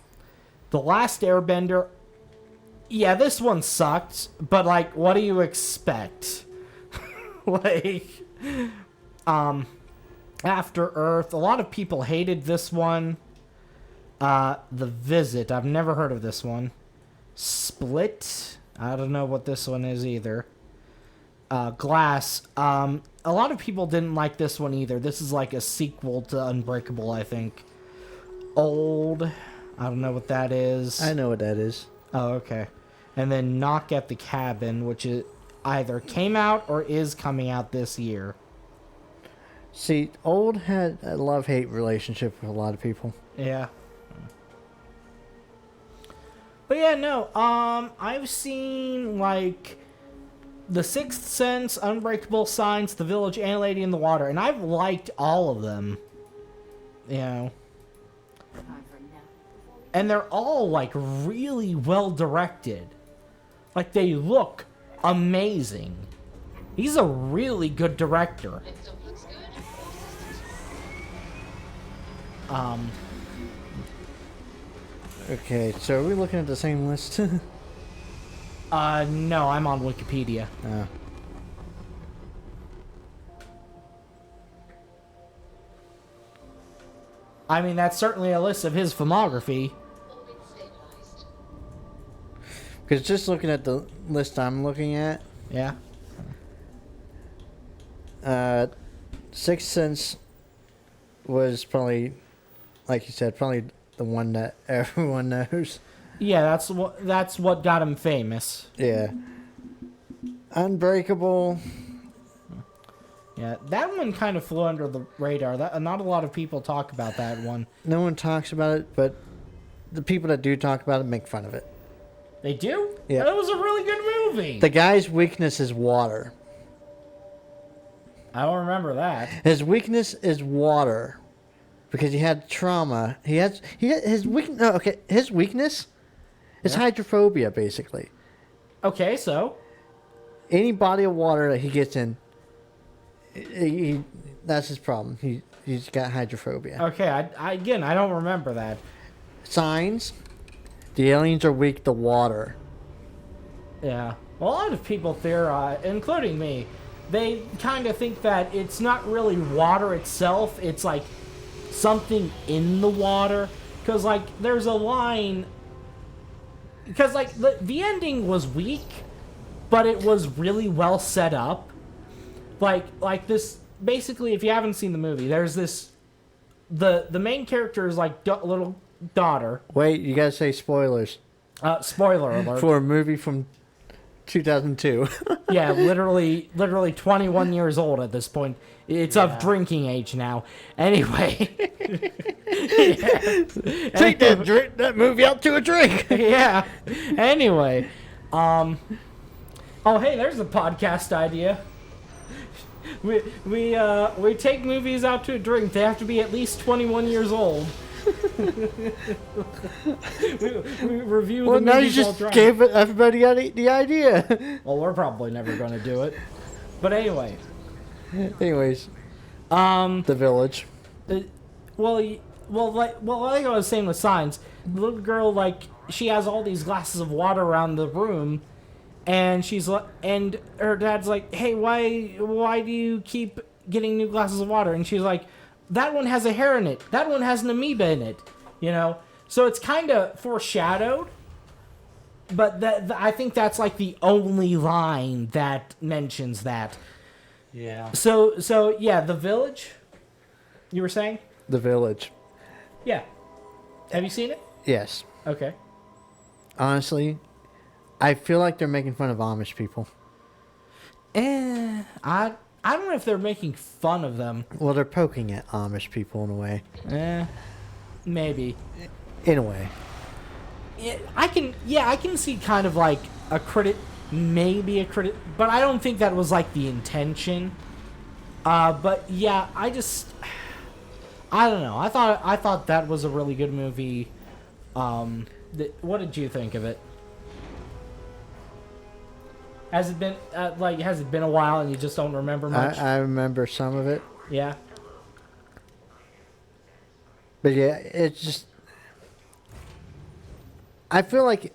Last Airbender, yeah, this one sucked, but like, what do you expect? Like, After Earth, a lot of people hated this one. The Visit, I've never heard of this one. Split, I don't know what this one is either. Glass, a lot of people didn't like this one either. This is like a sequel to Unbreakable, I think. Old, I don't know what that is. I know what that is. Oh, okay. And then Knock at the Cabin, which is either came out or is coming out this year. See, Old had a love-hate relationship with a lot of people. Yeah. But yeah, no, I've seen, like, The Sixth Sense, Unbreakable, Signs, The Village, and Lady in the Water, and I've liked all of them. You know. And they're all, like, really well directed. Like, they look amazing. He's a really good director. Okay, so are we looking at the same list? No, I'm on Wikipedia. I mean, that's certainly a list of his filmography. Because just looking at the list I'm looking at, Yeah. Sixth Sense was probably, like you said, probably the one that everyone knows. Yeah, that's what got him famous. Yeah. Unbreakable. Yeah, that one kind of flew under the radar. Not a lot of people talk about that one. No one talks about it, but the people that do talk about it make fun of it. They do? Yeah. That was a really good movie. The guy's weakness is water. I don't remember that. His weakness is water, because he had trauma. His weakness. No, okay, his weakness is hydrophobia, basically. Okay, so Any body of water that he gets in, that's his problem. He's got hydrophobia. okay, I don't remember that. Signs: the aliens are weak to water. Yeah. Well, a lot of people theorize, including me, they kind of think that it's not really water itself. It's like something in the water. Because, like, there's a line. Because, like, the ending was weak, but it was really well set up. Like this. Basically, if you haven't seen the movie, there's this. The main character is like little daughter. Wait, you gotta say spoilers. Spoiler alert. For a movie from 2002. Yeah, literally 21 years old at this point. It's of drinking age now. Anyway. Take that movie out to a drink. Yeah. Anyway. Oh, hey, there's a podcast idea. We take movies out to a drink. They have to be at least 21 years old. we review Well, the now you movies while just drunk. gave everybody the idea. Well, we're probably never going to do it. But anyway. Anyways, The Village. Like I was saying with Signs, the little girl, like, she has all these glasses of water around the room, and she's like, and her dad's like, hey, why do you keep getting new glasses of water? And she's like, that one has a hair in it. That one has an amoeba in it. You know? So it's kind of foreshadowed, but I think that's like the only line that mentions that. Yeah. So yeah, The Village, you were saying? The Village. Yeah. Have you seen it? Yes. Okay. Honestly, I feel like they're making fun of Amish people. I don't know if they're making fun of them. Well, they're poking at Amish people in a way. Maybe. In a way. Yeah, I can see kind of like a critic, maybe a critic, but I don't think that was like the intention. But yeah, I don't know. I thought that was a really good movie. What did you think of it? Has it been a while and you just don't remember much? I remember some of it. Yeah. But yeah, it's just... I feel like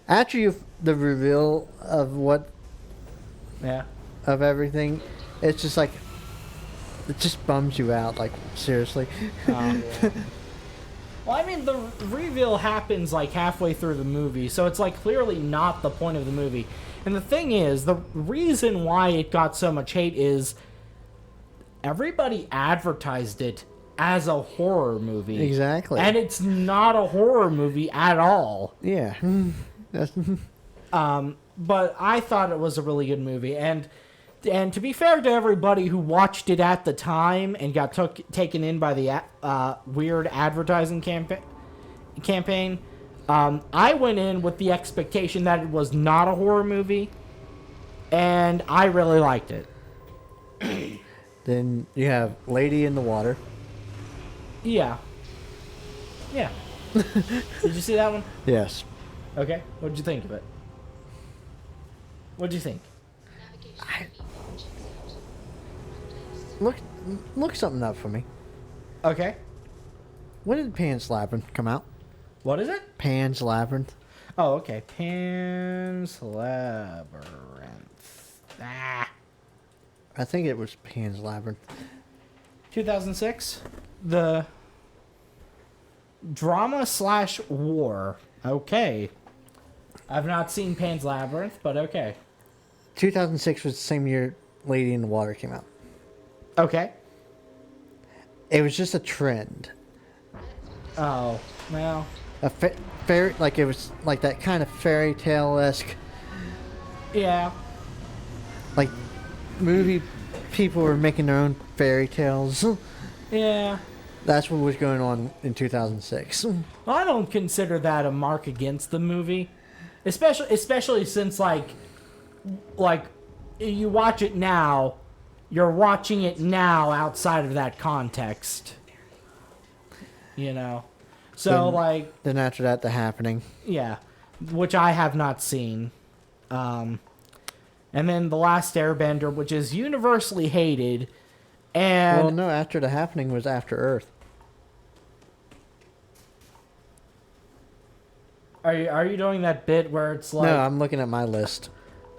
after the reveal of what... Yeah. Of everything, it's just like... It just bums you out, like, seriously. Yeah. Well, I mean, the reveal happens like halfway through the movie, so it's like clearly not the point of the movie. And the thing is, the reason why it got so much hate is everybody advertised it as a horror movie. Exactly. And it's not a horror movie at all. Yeah. But I thought it was a really good movie, and to be fair to everybody who watched it at the time and got taken in by the weird advertising campaign, I went in with the expectation that it was not a horror movie, and I really liked it. Then you have Lady in the Water. Yeah. Yeah. Did you see that one? Yes. Okay. What did you think of it? What did you think? Look something up for me. Okay. When did Pan's Labyrinth come out? What is it? Pan's Labyrinth. Oh, okay. Pan's Labyrinth. I think it was Pan's Labyrinth. 2006. The Drama / war. Okay. I've not seen Pan's Labyrinth, but okay. 2006 was the same year Lady in the Water came out. Okay. It was just a trend. Oh, well. A fairy, like it was like that kind of fairy tale-esque. Yeah. Like movie people were making their own fairy tales. Yeah. That's what was going on in 2006. Well, I don't consider that a mark against the movie, especially since like you watch it now, you're watching it now outside of that context. You know, so then after that, The Happening. Yeah, which I have not seen. And then The Last Airbender, which is universally hated. And Well, no, after The Happening was After Earth. Are you doing that bit where it's like... No, I'm looking at my list.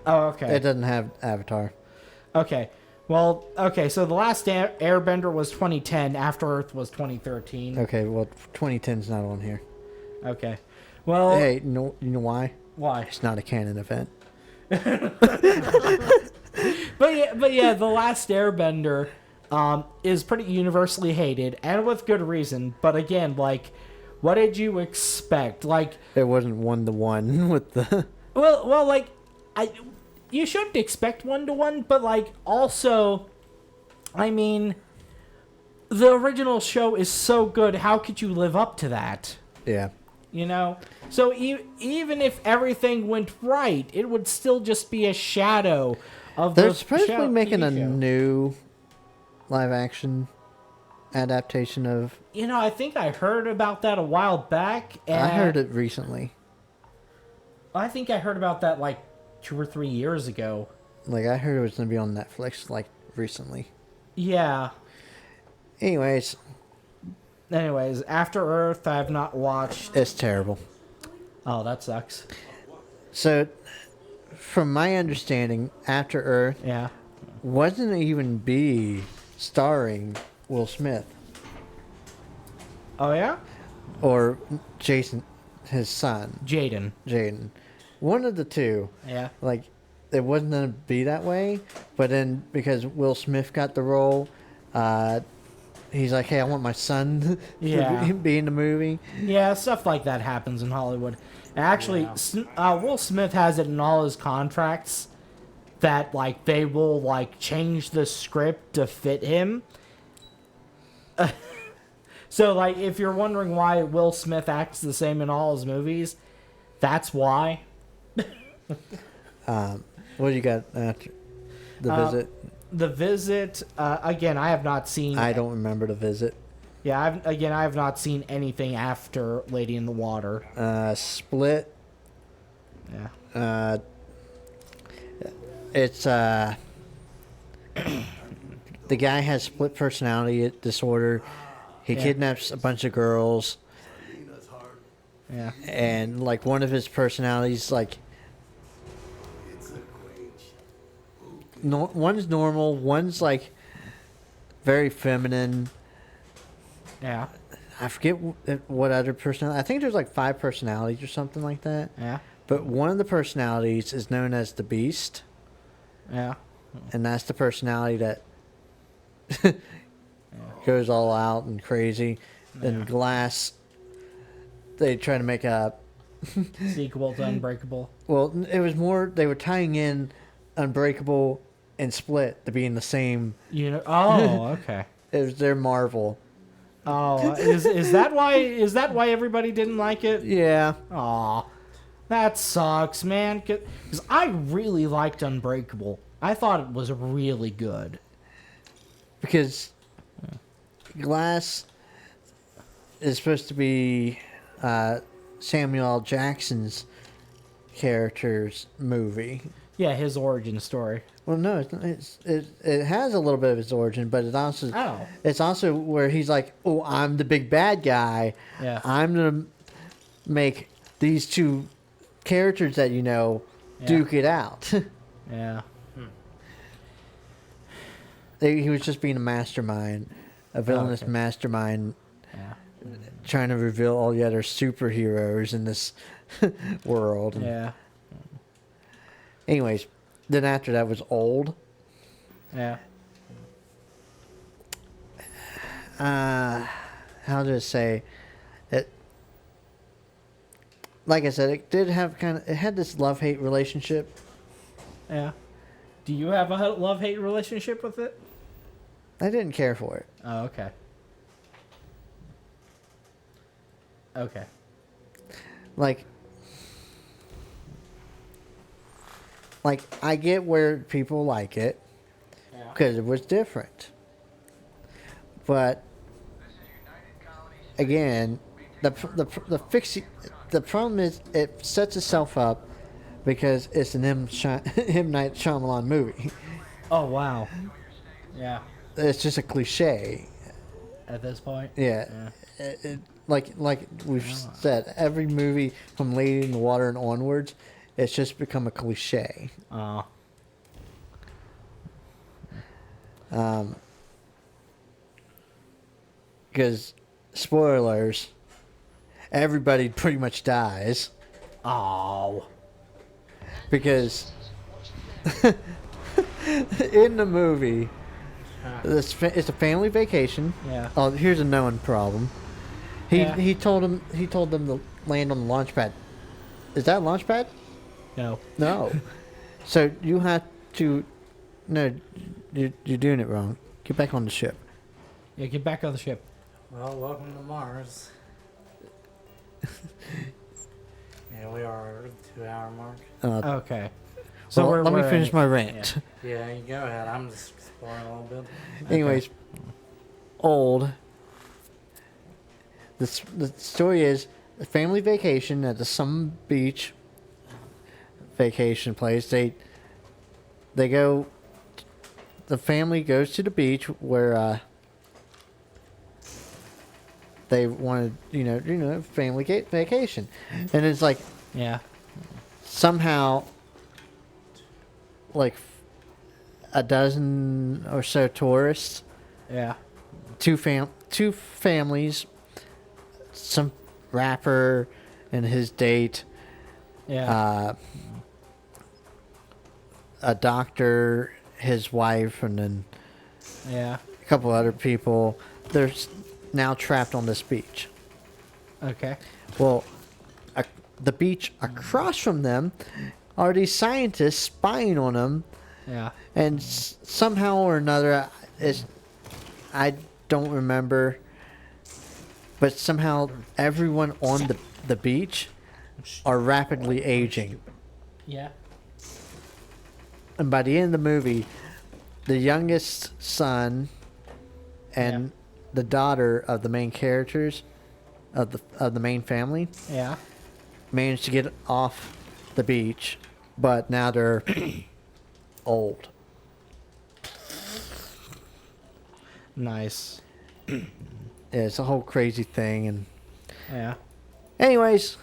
Oh, okay. It doesn't have Avatar. Okay. Well, okay, so The Last Airbender was 2010, After Earth was 2013. Okay, well, 2010's not on here. Okay. Well... Hey, you know why? Why? It's not a canon event. But yeah, The Last Airbender is pretty universally hated, and with good reason. But again, like, what did you expect? Like, it wasn't 1-to-1 with the. Well, like, you shouldn't expect 1-to-1, but like, also, I mean, the original show is so good. How could you live up to that? Yeah. You know, so even if everything went right, it would still just be a shadow of They're the supposed to be making a TV show. new live action adaptation of. You know, I think I heard about that a while back. And I heard it recently. I think I heard about that like 2 or 3 years ago. Like, I heard it was going to be on Netflix, like, recently. Yeah. Anyways, After Earth, I have not watched. it's terrible. Oh, that sucks. So, from my understanding, After Earth Yeah. wasn't even be starring Will Smith. Oh, yeah? Or Jason, his son. Jaden. One of the two. Yeah. Like, it wasn't going to be that way, but then because Will Smith got the role, he's like, hey, I want my son to be in the movie. Yeah, stuff like that happens in Hollywood. Actually, Will Smith has it in all his contracts that, like, they will, like, change the script to fit him. So, like, if you're wondering why Will Smith acts the same in all his movies, that's why. What do you got after The Visit? The Visit, again, I have not seen... I don't remember The Visit. Yeah, I have not seen anything after Lady in the Water. Split. Yeah. It's the guy has split personality disorder. He kidnaps a bunch of girls. Yeah. And like one of his personalities, like one's normal, one's like very feminine. Yeah. I forget what other personality. I think there's like 5 personalities or something like that. Yeah. But one of the personalities is known as the Beast. Yeah. And that's the personality that goes all out and crazy. Then Glass, they try to make a sequel to Unbreakable. Well, it was more they were tying in Unbreakable and Split to be in the same. Oh, okay. It was their Marvel. Oh, is that why everybody didn't like it? Yeah. Aw, that sucks, man. Because I really liked Unbreakable. I thought it was really good. Because Glass is supposed to be Samuel L. Jackson's character's movie. Yeah, his origin story. Well, no, it has a little bit of his origin, but it's also where he's like, oh, I'm the big bad guy. Yeah. I'm gonna make these two characters that duke it out. Yeah. He was just being a mastermind, a villainous mastermind, trying to reveal all the other superheroes in this world. And Yeah. anyways, then after that was Old. Yeah. How to say it? Like I said, it did have it had this love-hate relationship. Yeah. Do you have a love-hate relationship with it? I didn't care for it. Oh, okay. Okay. Like I get where people like it because it was different. But again, the problem is it sets itself up because it's an M. Night Shyamalan movie. Oh, wow. Yeah. It's just a cliche. At this point? Yeah. Like we've said, every movie from Lady in the Water and onwards, it's just become a cliche. Because, spoilers, everybody pretty much dies. Oh. Because in the movie, it's a family vacation. Yeah. Oh, here's a known problem. He told them to land on the launch pad. Is that a launch pad? No. No. So you have to. No, you're doing it wrong. Get back on the ship. Yeah, get back on the ship. Well, welcome to Mars. Yeah, we are at the 2-hour mark. Okay. So let me finish my rant. Yeah, you go ahead. I'm just exploring a little bit. Anyways, Old. The story is a family vacation at some beach vacation place. They go. The family goes to the beach where they wanted, family vacation, and it's like, somehow, like a dozen or so tourists, two families, some rapper and his date, a doctor, his wife, and then a couple other people. They're now trapped on this beach. Okay. Well, the beach across from them are these scientists spying on them. Yeah. And somehow or another, I don't remember, but somehow everyone on the beach are rapidly aging. Yeah. And by the end of the movie, the youngest son and the daughter of the main characters of the main family managed to get off the beach, but now they're old. Nice. It's a whole crazy thing, and yeah. Anyways,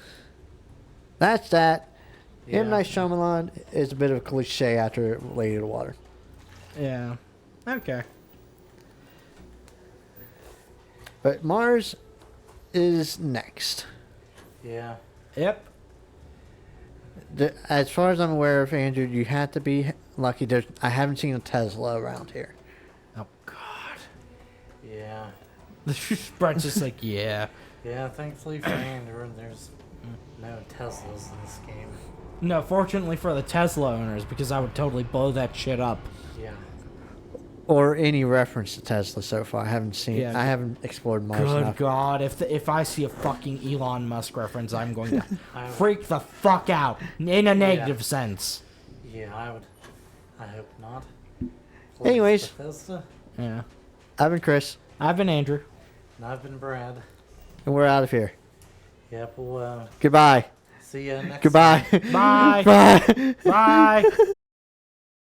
that's that. M. Night Shyamalan is a bit of a cliche after Lady of the Water. Yeah. Okay. But Mars is next. Yeah. Yep. As far as I'm aware of, Andrew, you have to be lucky. I haven't seen a Tesla around here. Oh, God. Yeah. Brett's just like, yeah. Yeah, thankfully for Andrew, there's no Teslas in this game. No, fortunately for the Tesla owners, because I would totally blow that shit up. Yeah. Or any reference to Tesla so far. I haven't seen. Yeah. I haven't explored Mars Good enough. God, if I see a fucking Elon Musk reference, I'm going to freak the fuck out in a negative sense. Yeah, I hope not. Please, Anyways. Bethesda. Yeah. I've been Chris. I've been Andrew. And I've been Brad. And we're out of here. Yep, well, Goodbye. see ya next Goodbye. time. Bye. Bye. Bye.